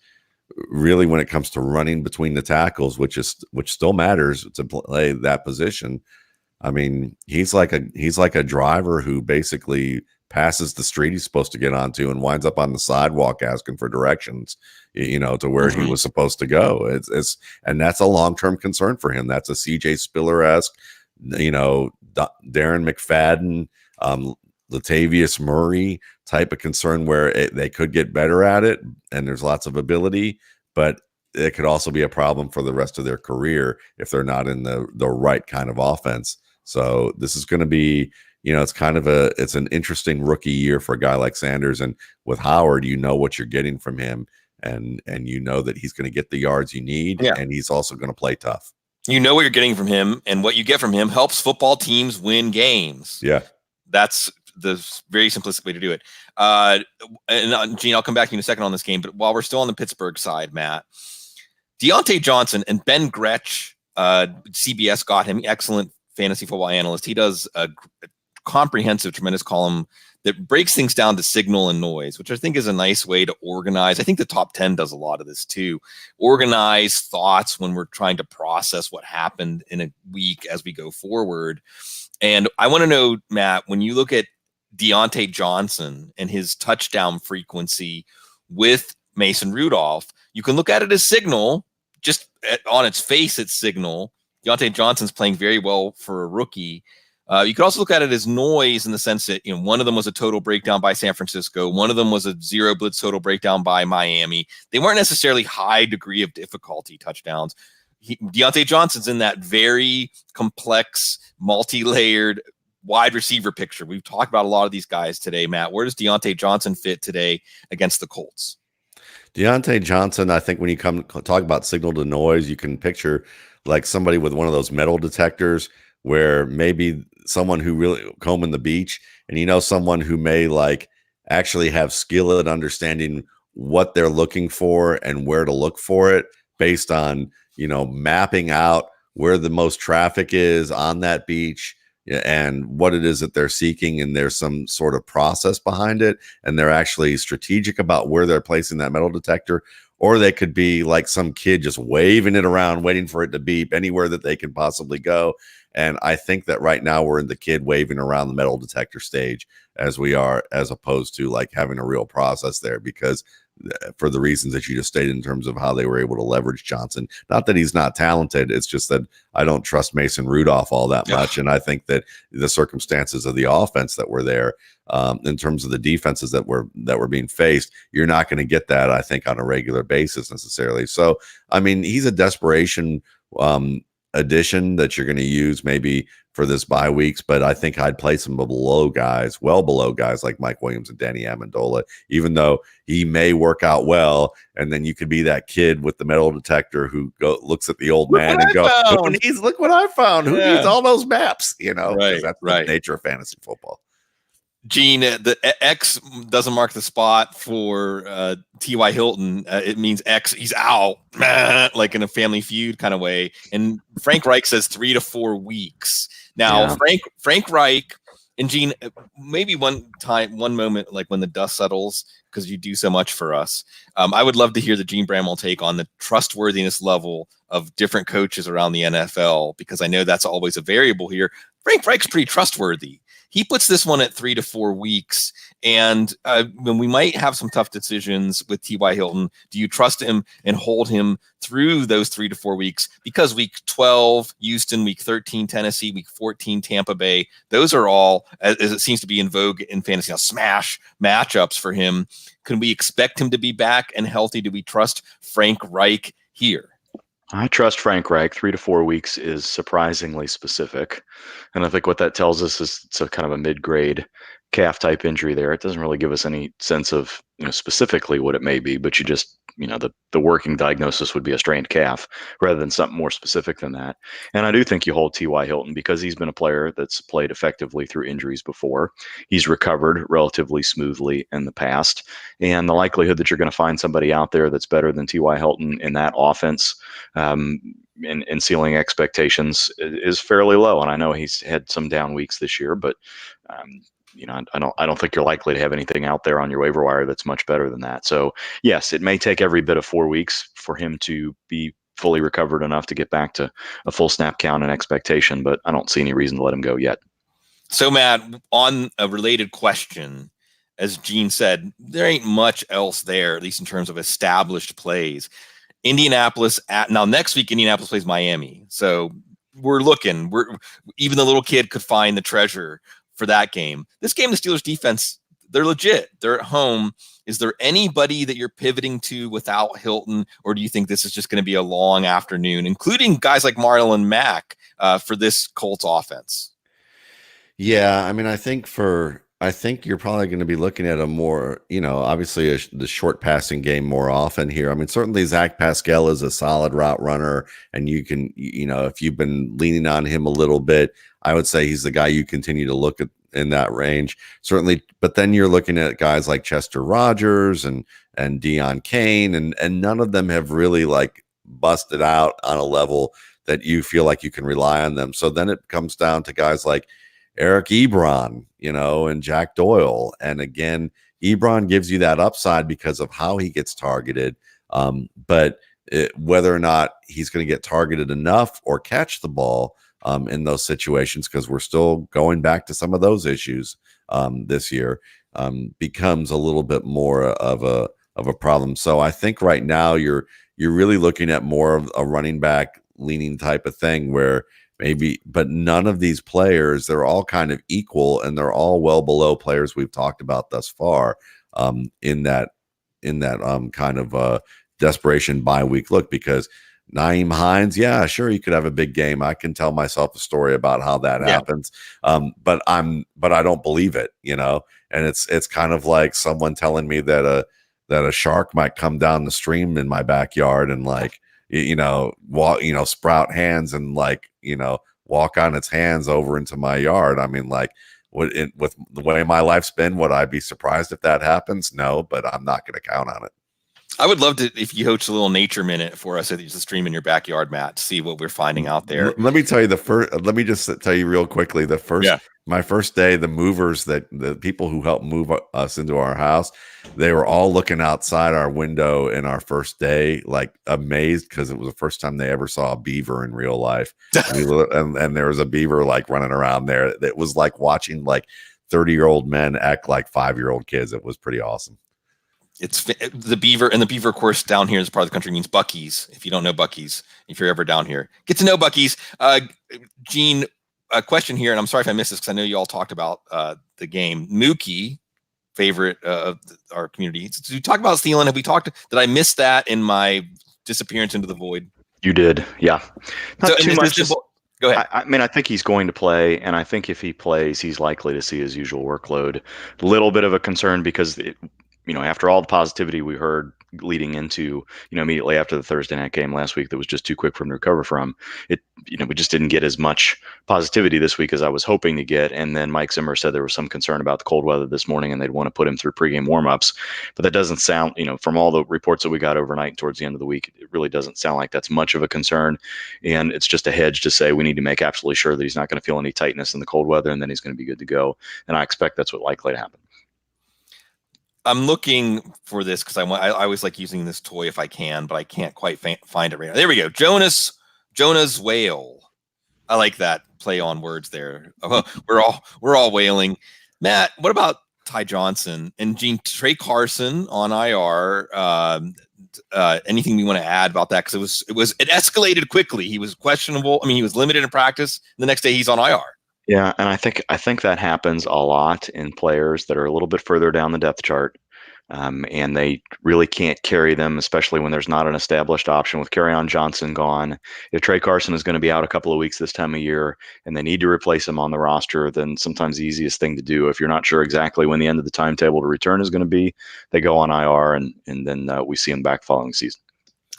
really, when it comes to running between the tackles, which still matters to play that position, I mean, he's like a driver who basically passes the street he's supposed to get onto and winds up on the sidewalk asking for directions, to where he was supposed to go. And that's a long-term concern for him. That's a CJ Spiller-esque, Darren McFadden, Latavius Murray type of concern, where they could get better at it, and there's lots of ability, but it could also be a problem for the rest of their career if they're not in the right kind of offense. So this is going to be, it's an interesting rookie year for a guy like Sanders. And with Howard, what you're getting from him, and that he's going to get the yards you need, and he's also going to play tough. You know what you're getting from him, and what you get from him helps football teams win games. Yeah. That's the very simplistic way to do it. And Gene, I'll come back to you in a second on this game, but while we're still on the Pittsburgh side, Matt, Deontay Johnson and Ben Gretsch, CBS got him, excellent fantasy football analyst. He does a comprehensive, tremendous column that breaks things down to signal and noise, which I think is a nice way to organize. I think the top 10 does a lot of this too. Organize thoughts when we're trying to process what happened in a week as we go forward. And I want to know, Matt, when you look at Deontay Johnson and his touchdown frequency with Mason Rudolph, you can look at it as signal. Just on its face, it's signal. Deontay Johnson's playing very well for a rookie. You could also look at it as noise in the sense that, one of them was a total breakdown by San Francisco. One of them was a zero blitz total breakdown by Miami. They weren't necessarily high degree of difficulty touchdowns. Deontay Johnson's in that very complex, multi-layered wide receiver picture. We've talked about a lot of these guys today, Matt. Where does Deontay Johnson fit today against the Colts? Deontay Johnson, I think when you come talk about signal to noise, you can picture like somebody with one of those metal detectors where maybe someone who really combing the beach, and someone who may like actually have skill at understanding what they're looking for and where to look for it based on, mapping out where the most traffic is on that beach, and what it is that they're seeking, and there's some sort of process behind it, and they're actually strategic about where they're placing that metal detector. Or they could be like some kid just waving it around, waiting for it to beep anywhere that they can possibly go. And I think that right now we're in the kid waving around the metal detector stage as opposed to like having a real process there, because for the reasons that you just stated in terms of how they were able to leverage Johnson. Not that he's not talented. It's just that I don't trust Mason Rudolph all that much. And I think that the circumstances of the offense that were there, in terms of the defenses that were being faced, you're not going to get that, I think, on a regular basis necessarily. So, I mean, he's a desperation addition that you're going to use maybe for this bye weeks, but I think I'd place him well below guys like Mike Williams and Danny Amendola, even though he may work out well. And then you could be that kid with the metal detector who looks at the old man and goes, look what I found. Who needs all those maps? Because that's the nature of fantasy football. Gene, the X doesn't mark the spot for T.Y. Hilton. It means X, he's out, like in a Family Feud kind of way. And Frank Reich says 3 to 4 weeks. Now, Frank Reich and Gene, maybe one moment, like when the dust settles, because you do so much for us. I would love to hear the Gene Bramwell take on the trustworthiness level of different coaches around the NFL, because I know that's always a variable here. Frank Reich's pretty trustworthy. He puts this one at 3 to 4 weeks. And when we might have some tough decisions with T.Y. Hilton, do you trust him and hold him through those 3 to 4 weeks? Because week 12, Houston, week 13, Tennessee, week 14, Tampa Bay, those are all, as it seems to be in vogue in fantasy, smash matchups for him. Can we expect him to be back and healthy? Do we trust Frank Reich here? I trust Frank Reich. 3 to 4 weeks is surprisingly specific. And I think what that tells us is it's a kind of a mid-grade calf type injury there. It doesn't really give us any sense of, specifically what it may be, but you just, the working diagnosis would be a strained calf rather than something more specific than that. And I do think you hold T.Y. Hilton because he's been a player that's played effectively through injuries before. He's recovered relatively smoothly in the past. And the likelihood that you're going to find somebody out there that's better than T.Y. Hilton in that offense, in ceiling expectations is fairly low. And I know he's had some down weeks this year, but I don't think you're likely to have anything out there on your waiver wire that's much better than that. So yes, it may take every bit of 4 weeks for him to be fully recovered enough to get back to a full snap count and expectation, but I don't see any reason to let him go yet. So Matt, on a related question, as Gene said, there ain't much else there, at least in terms of established plays. Indianapolis now next week, Indianapolis plays Miami. So we're looking, even the little kid could find the treasure for that game. This game, the Steelers defense, they're legit. They're at home. Is there anybody that you're pivoting to without Hilton, or do you think this is just going to be a long afternoon, including guys like Marlon Mack for this Colts offense? Yeah, I mean, I think you're probably going to be looking at a more, obviously the short passing game more often here. I mean, certainly Zach Pascal is a solid route runner, and you can, if you've been leaning on him a little bit, I would say he's the guy you continue to look at in that range, certainly. But then you're looking at guys like Chester Rogers and Deion Kane, and none of them have really like busted out on a level that you feel like you can rely on them. So then it comes down to guys like Eric Ebron, and Jack Doyle. And again, Ebron gives you that upside because of how he gets targeted. But whether or not he's going to get targeted enough or catch the ball in those situations, because we're still going back to some of those issues this year, becomes a little bit more of a problem. So I think right now you're really looking at more of a running back leaning type of thing where maybe, but none of these players, they're all kind of equal, and they're all well below players we've talked about thus far in that kind of desperation bye week look. Because Nyheim Hines, yeah, sure, he could have a big game. I can tell myself a story about how that happens, but I don't believe it, and it's kind of like someone telling me that that a shark might come down the stream in my backyard and like, walk, sprout hands and like, walk on its hands over into my yard. I mean, like, with the way my life's been, would I be surprised if that happens? No, but I'm not going to count on it. I would love to if you host a little nature minute for us at the stream in your backyard, Matt, to see what we're finding out there. Let me tell you let me just tell you real quickly. My first day, the movers, the people who helped move us into our house, they were all looking outside our window in our first day, like amazed, because it was the first time they ever saw a beaver in real life. and there was a beaver like running around there. It was like watching like 30-year-old men act like 5-year-old kids. It was pretty awesome. It's the beaver, and the beaver, of course, down here in this part of the country means Buc-ee's. If you don't know Buc-ee's, if you're ever down here, get to know Buc-ee's. Gene, a question here, and I'm sorry if I missed this because I know you all talked about the game. Mookie, favorite of our community. Did you talk about Thielen? Have we talked? Did I miss that in my disappearance into the void? You did, yeah. Not too much. Go ahead. I mean, I think he's going to play, and I think if he plays, he's likely to see his usual workload. A little bit of a concern because after all the positivity we heard leading into, immediately after the Thursday night game last week that was just too quick for him to recover from, it, we just didn't get as much positivity this week as I was hoping to get. And then Mike Zimmer said there was some concern about the cold weather this morning and they'd want to put him through pregame warmups. But that doesn't sound, from all the reports that we got overnight and towards the end of the week, it really doesn't sound like that's much of a concern. And it's just a hedge to say we need to make absolutely sure that he's not going to feel any tightness in the cold weather and then he's going to be good to go. And I expect that's what's likely to happen. I'm looking for this because I always like using this toy if I can, but I can't quite find it right now. There we go. Jonah's whale. I like that play on words there. We're all whaling. Matt, what about Ty Johnson and Trey Carson on IR? Anything you want to add about that? Because it escalated quickly. He was questionable. I mean, he was limited in practice. The next day he's on IR. Yeah, and I think that happens a lot in players that are a little bit further down the depth chart, and they really can't carry them, especially when there's not an established option with Kerryon Johnson gone. If Trey Carson is going to be out a couple of weeks this time of year and they need to replace him on the roster, then sometimes the easiest thing to do, if you're not sure exactly when the end of the timetable to return is going to be, they go on IR and then we see him back following season.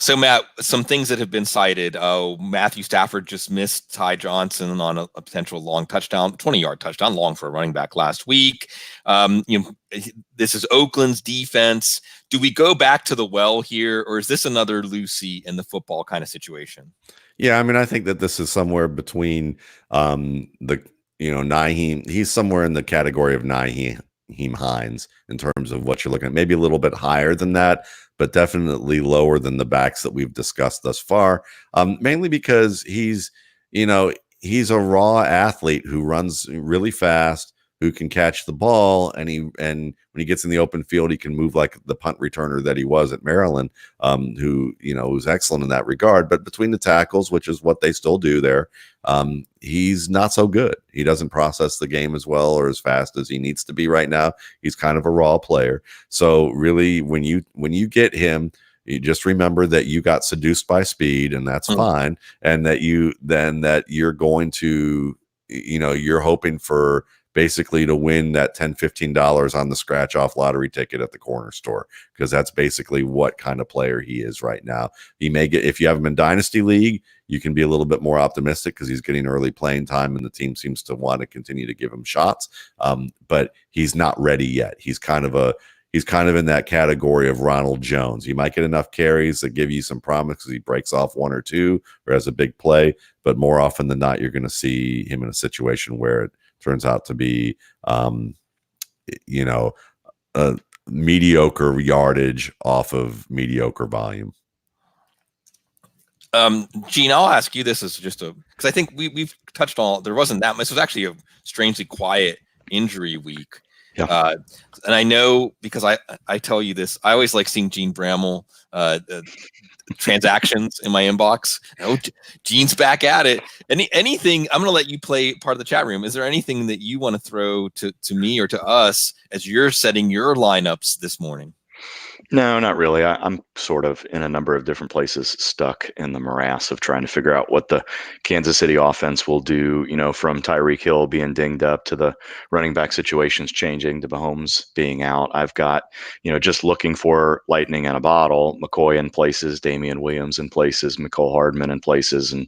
So, Matt, some things that have been cited. Matthew Stafford just missed Ty Johnson on a potential long touchdown, 20-yard touchdown, long for a running back last week. This is Oakland's defense. Do we go back to the well here, or is this another Lucy in the football kind of situation? Yeah, I mean, I think that this is somewhere between Nyheim. He's somewhere in the category of Nyheim Hines in terms of what you're looking at. Maybe a little bit higher than that, but definitely lower than the backs that we've discussed thus far. Mainly because he's a raw athlete who runs really fast, who can catch the ball, and when he gets in the open field, he can move like the punt returner that he was at Maryland, who was excellent in that regard. But between the tackles, which is what they still do there, he's not so good. He doesn't process the game as well or as fast as he needs to be right now. He's kind of a raw player. So really, when you get him, you just remember that you got seduced by speed, and that's fine, and that you're going to, you're hoping for basically to win that $10-15 on the scratch off lottery ticket at the corner store, because that's basically what kind of player he is right now. He may get, if you have him in Dynasty League, you can be a little bit more optimistic because he's getting early playing time and the team seems to want to continue to give him shots. But he's not ready yet. He's kind of in that category of Ronald Jones. He might get enough carries that give you some promise because he breaks off one or two or has a big play, but more often than not, you're going to see him in a situation where it turns out to be, a mediocre yardage off of mediocre volume. Gene, I'll ask you this as just because I think we've touched on, there wasn't that much. This was actually a strangely quiet injury week. Yeah. And I know because I tell you this, I always like seeing Gene Bramall transactions in my inbox. Oh, Gene's back at it. Anything, I'm going to let you play part of the chat room. Is there anything that you want to throw to me or to us as you're setting your lineups this morning? No, not really. I'm sort of in a number of different places, stuck in the morass of trying to figure out what the Kansas City offense will do, from Tyreek Hill being dinged up to the running back situations changing to Mahomes being out. I've got, just looking for lightning in a bottle, McCoy in places, Damian Williams in places, Mecole Hardman in places. And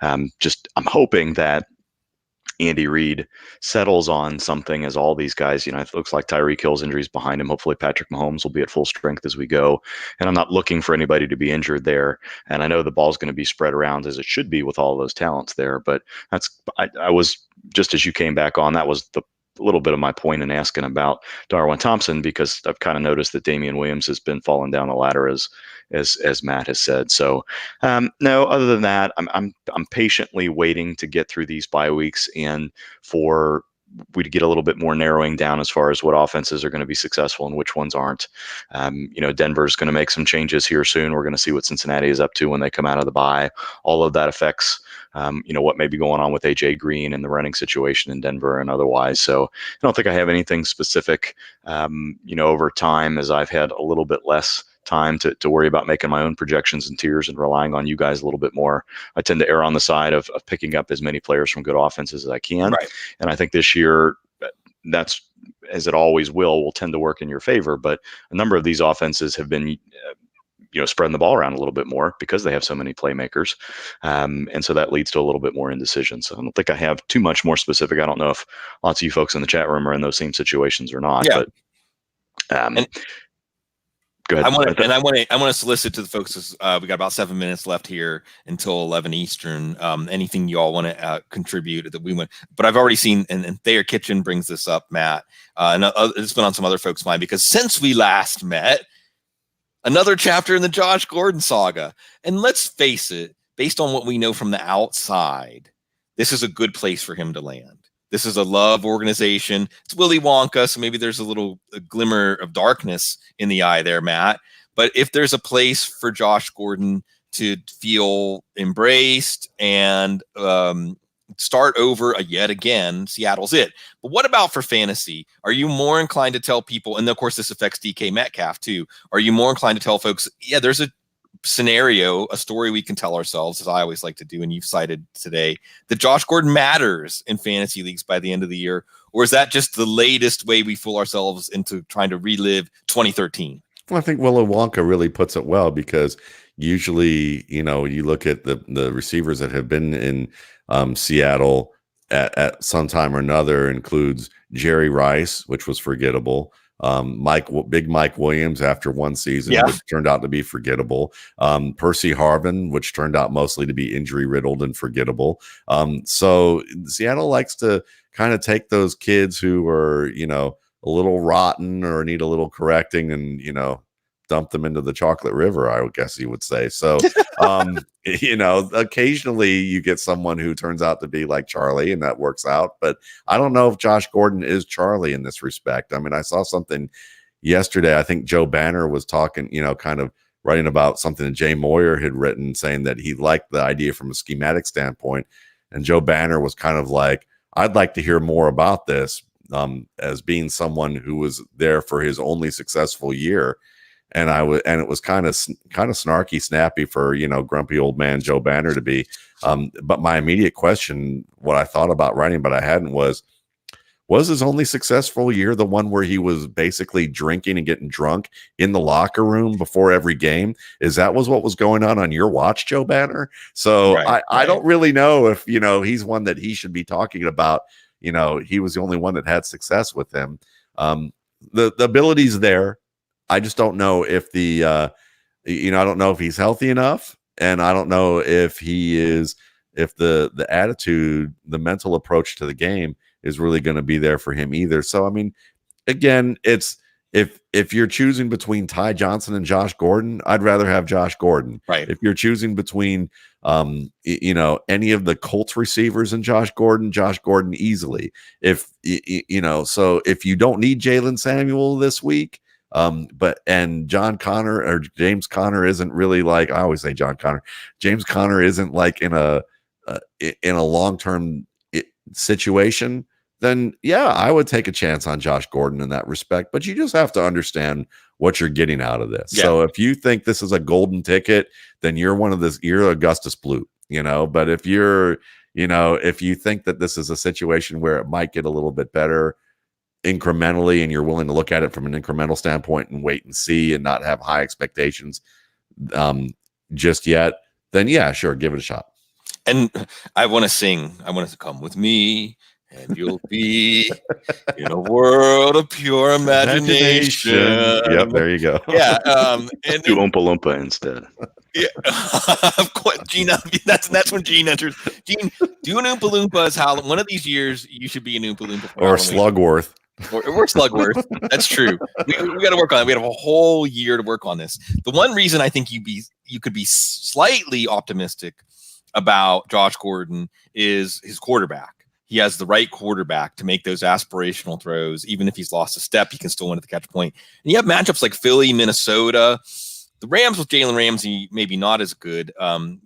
I'm hoping that Andy Reid settles on something as all these guys, it looks like Tyreek Hill's injuries behind him. Hopefully Patrick Mahomes will be at full strength as we go. And I'm not looking for anybody to be injured there. And I know the ball's going to be spread around as it should be with all those talents there. But I was, just as you came back on, that was the little bit of my point in asking about Darwin Thompson, because I've kind of noticed that Damian Williams has been falling down the ladder as Matt has said. So no, other than that, I'm patiently waiting to get through these bye weeks and for we to get a little bit more narrowing down as far as what offenses are going to be successful and which ones aren't. Denver's going to make some changes here soon. We're going to see what Cincinnati is up to when they come out of the bye. All of that affects what may be going on with AJ Green and the running situation in Denver and otherwise. So I don't think I have anything specific, over time, as I've had a little bit less time to worry about making my own projections and tiers and relying on you guys a little bit more. I tend to err on the side of picking up as many players from good offenses as I can. Right. And I think this year, that's, as it always will tend to work in your favor. But a number of these offenses have been spreading the ball around a little bit more because they have so many playmakers. And so that leads to a little bit more indecision. So I don't think I have too much more specific. I don't know if lots of you folks in the chat room are in those same situations or not. Yeah. But go ahead. I want to solicit to the folks. We got about 7 minutes left here until 11 Eastern. Anything you all want to contribute that we want, but I've already seen, and Thayer Kitchen brings this up, Matt, and it's been on some other folks' mind, because since we last met, another chapter in the Josh Gordon saga. And let's face it, based on what we know from the outside, this is a good place for him to land. This is a love organization. It's Willy Wonka, so maybe there's a glimmer of darkness in the eye there, Matt. But if there's a place for Josh Gordon to feel embraced and start over yet again, Seattle's it. But what about for fantasy? Are you more inclined to tell people, and of course this affects DK Metcalf too, are you more inclined to tell folks, yeah, there's a scenario, a story we can tell ourselves, as I always like to do, and you've cited today, that Josh Gordon matters in fantasy leagues by the end of the year? Or is that just the latest way we fool ourselves into trying to relive 2013? Well, I think Willy Wonka really puts it well, because usually, you look at the receivers that have been in Seattle at some time or another, includes Jerry Rice, which was forgettable. Big Mike Williams after one season, which turned out to be forgettable. Percy Harvin, which turned out mostly to be injury riddled and forgettable. So Seattle likes to kind of take those kids who are, a little rotten or need a little correcting and, dump them into the chocolate river, I would guess you would say. So, occasionally you get someone who turns out to be like Charlie, and that works out. But I don't know if Josh Gordon is Charlie in this respect. I mean, I saw something yesterday. I think Joe Banner was talking, kind of writing about something that Jay Moyer had written, saying that he liked the idea from a schematic standpoint. And Joe Banner was kind of like, I'd like to hear more about this, as being someone who was there for his only successful year. And it was kind of snarky, snappy for, grumpy old man Joe Banner to be. But my immediate question, what I thought about writing, but I hadn't, was his only successful year the one where he was basically drinking and getting drunk in the locker room before every game? Is that what was going on your watch, Joe Banner? So I don't really know if, he's one that he should be talking about. He was the only one that had success with him. The ability's there. I just don't know if I don't know if he's healthy enough, and I don't know if if the attitude, the mental approach to the game is really going to be there for him either. So, I mean, again, it's if you're choosing between Ty Johnson and Josh Gordon, I'd rather have Josh Gordon. Right. If you're choosing between, any of the Colts receivers and Josh Gordon easily. So if you don't need Jalen Samuel this week, and John Connor or James Conner isn't really like, I always say John Connor, James Conner isn't like in a long-term situation, then yeah, I would take a chance on Josh Gordon in that respect. But you just have to understand what you're getting out of this. Yeah. So if you think this is a golden ticket, then you're you're Augustus Blue, but if if you think that this is a situation where it might get a little bit better incrementally and you're willing to look at it from an incremental standpoint and wait and see and not have high expectations just yet, then yeah, sure, give it a shot. And I want to sing. I want to come with me, and you'll be in a world of pure imagination. Yep, there you go. Yeah, and Do Oompa Loompa instead. Yeah, of course, Gene. That's when Gene enters. Gene, do an Oompa Loompa as Halloween. One of these years, you should be an Oompa Loompa for or Halloween. Slugworth. Or Slugworth. That's true. We got to work on it. We have a whole year to work on this. The one reason I think you could be slightly optimistic about Josh Gordon is his quarterback. He has the right quarterback to make those aspirational throws. Even if he's lost a step, he can still win at the catch point. And you have matchups like Philly, Minnesota. The Rams with Jalen Ramsey, maybe not as good.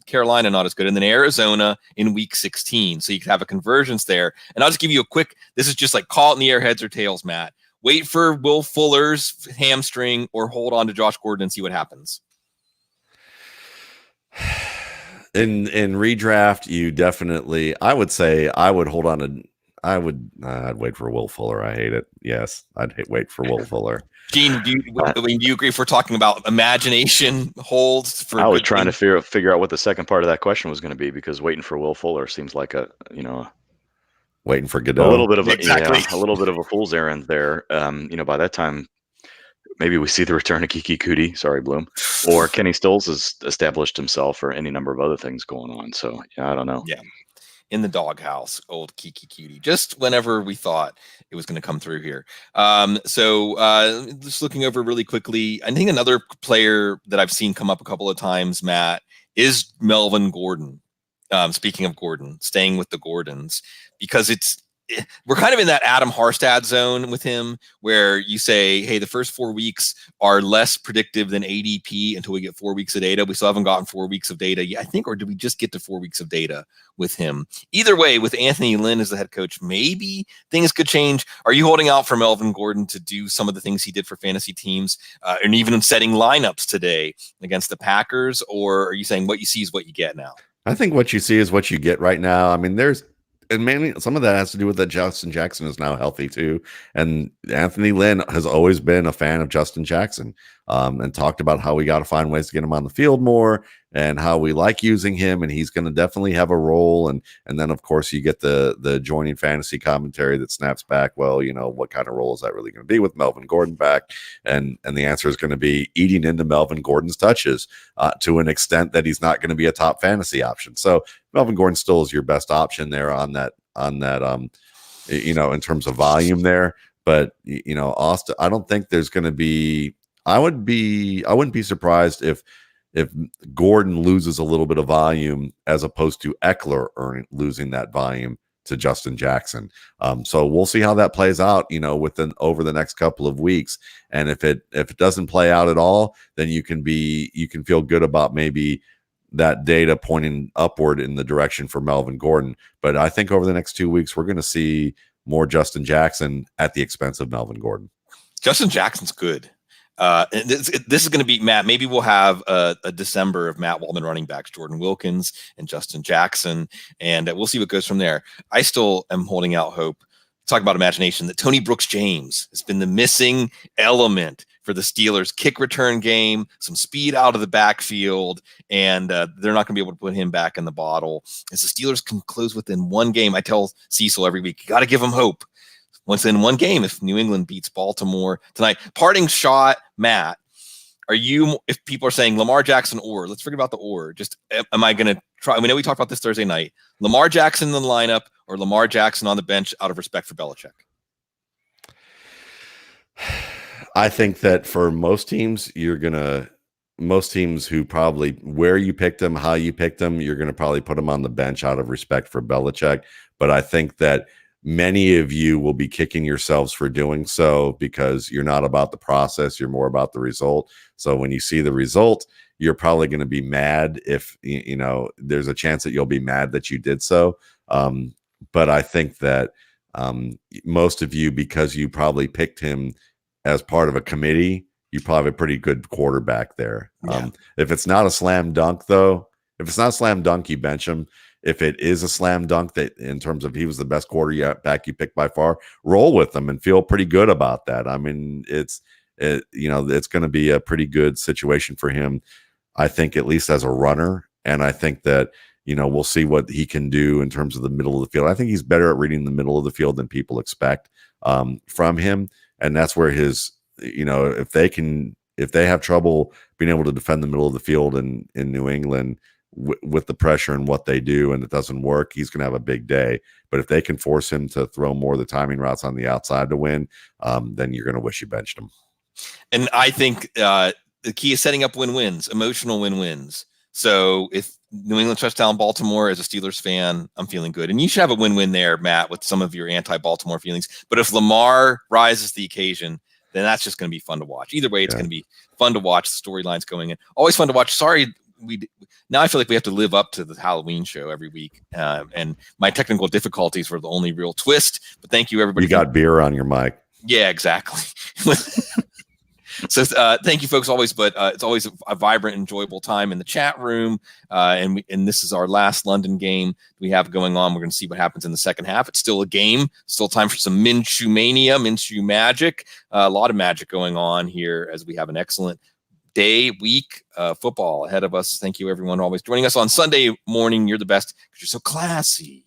Carolina, not as good. And then Arizona in week 16. So you could have a convergence there. And I'll just give you a quick, this is just like call it in the air, heads or tails, Matt. Wait for Will Fuller's hamstring or hold on to Josh Gordon and see what happens. In redraft, you definitely, I would say I would hold on to, I'd wait for Will Fuller. I hate it. Yes, wait for Will Fuller. Gene, do you agree if we're talking about imagination holds for? I was trying to figure out what the second part of that question was going to be, because waiting for Will Fuller seems like waiting for Godot. A little bit of Exactly. a little bit of a fool's errand there. By that time, maybe we see the return of Kiki Kuti. Sorry, Bloom, or Kenny Stills has established himself, or any number of other things going on. So yeah, I don't know. Yeah. In the doghouse, old Kiki Cutie, just whenever we thought it was going to come through here. So just looking over really quickly, I think another player that I've seen come up a couple of times, Matt, is Melvin Gordon. Speaking of Gordon, staying with the Gordons, because we're kind of in that Adam Harstad zone with him, where you say, hey, the first 4 weeks are less predictive than ADP until we get 4 weeks of data. We still haven't gotten 4 weeks of data yet, I think, or did we just get to 4 weeks of data with him? Either way, with Anthony Lynn as the head coach, maybe things could change. Are you holding out for Melvin Gordon to do some of the things he did for fantasy teams, and even setting lineups today against the Packers? Or are you saying what you see is what you get now? I think what you see is what you get right now. I mean, and mainly some of that has to do with that Justin Jackson is now healthy too. And Anthony Lynn has always been a fan of Justin Jackson, and talked about how we got to find ways to get him on the field more and how we like using him. And he's going to definitely have a role. And then of course you get the joining fantasy commentary that snaps back. Well, what kind of role is that really going to be with Melvin Gordon back? And the answer is going to be eating into Melvin Gordon's touches to an extent that he's not going to be a top fantasy option. So Melvin Gordon still is your best option there on that, in terms of volume there. But, Austin, I don't think there's going to be, I wouldn't be surprised if Gordon loses a little bit of volume as opposed to Eckler losing that volume to Justin Jackson. So we'll see how that plays out, over the next couple of weeks. And if it doesn't play out at all, then you can feel good about maybe that data pointing upward in the direction for Melvin Gordon. But I think over the next 2 weeks, we're going to see more Justin Jackson at the expense of Melvin Gordon. Justin Jackson's good. And this is going to be, Matt, maybe we'll have a December of Matt Waldman running backs, Jordan Wilkins and Justin Jackson, and we'll see what goes from there. I still am holding out hope. Talk about imagination, that Tony Brooks-James has been the missing element for the Steelers kick return game, some speed out of the backfield, and they're not going to be able to put him back in the bottle. As the Steelers can close within one game, I tell Cecil every week, you got to give him hope. Once in one game, if New England beats Baltimore tonight. Parting shot, Matt, if people are saying Lamar Jackson or, let's forget about the or, just am I going to try? We know we talked about this Thursday night. Lamar Jackson in the lineup or Lamar Jackson on the bench out of respect for Belichick? I think that for most teams, most teams who probably where you picked them, how you picked them, you're going to probably put them on the bench out of respect for Belichick. But I think that many of you will be kicking yourselves for doing so because you're not about the process. You're more about the result. So when you see the result, you're probably going to be mad if, there's a chance that you'll be mad that you did so. But I think that most of you, because you probably picked him as part of a committee, you probably have a pretty good quarterback there. Yeah. If it's not a slam dunk, though, if it's not a slam dunk, you bench him. If it is a slam dunk, that in terms of he was the best quarterback you picked by far, roll with them and feel pretty good about that. I mean, it's going to be a pretty good situation for him, I think, at least as a runner. And I think that, we'll see what he can do in terms of the middle of the field. I think he's better at reading the middle of the field than people expect from him. And that's where his, if they have trouble being able to defend the middle of the field in New England with the pressure and what they do, and it doesn't work, he's going to have a big day. But if they can force him to throw more of the timing routes on the outside to win, then you're going to wish you benched him. And I think the key is setting up win-wins, emotional win-wins. So if New England shuts down Baltimore, as a Steelers fan, I'm feeling good. And you should have a win-win there, Matt, with some of your anti-Baltimore feelings. But if Lamar rises to the occasion, then that's just going to be fun to watch. Either way, it's going to be fun to watch. The storylines going in. Always fun to watch. Sorry, now I feel like we have to live up to the Halloween show every week. And my technical difficulties were the only real twist. But thank you, everybody. You got beer on your mic. Yeah, exactly. So thank you, folks, always. But it's always a vibrant, enjoyable time in the chat room. And this is our last London game we have going on. We're going to see what happens in the second half. It's still a game. Still time for some Minshew mania, Minshew magic. A lot of magic going on here as we have an excellent week football ahead of us. Thank you, everyone, always joining us on Sunday morning. You're the best because you're so classy.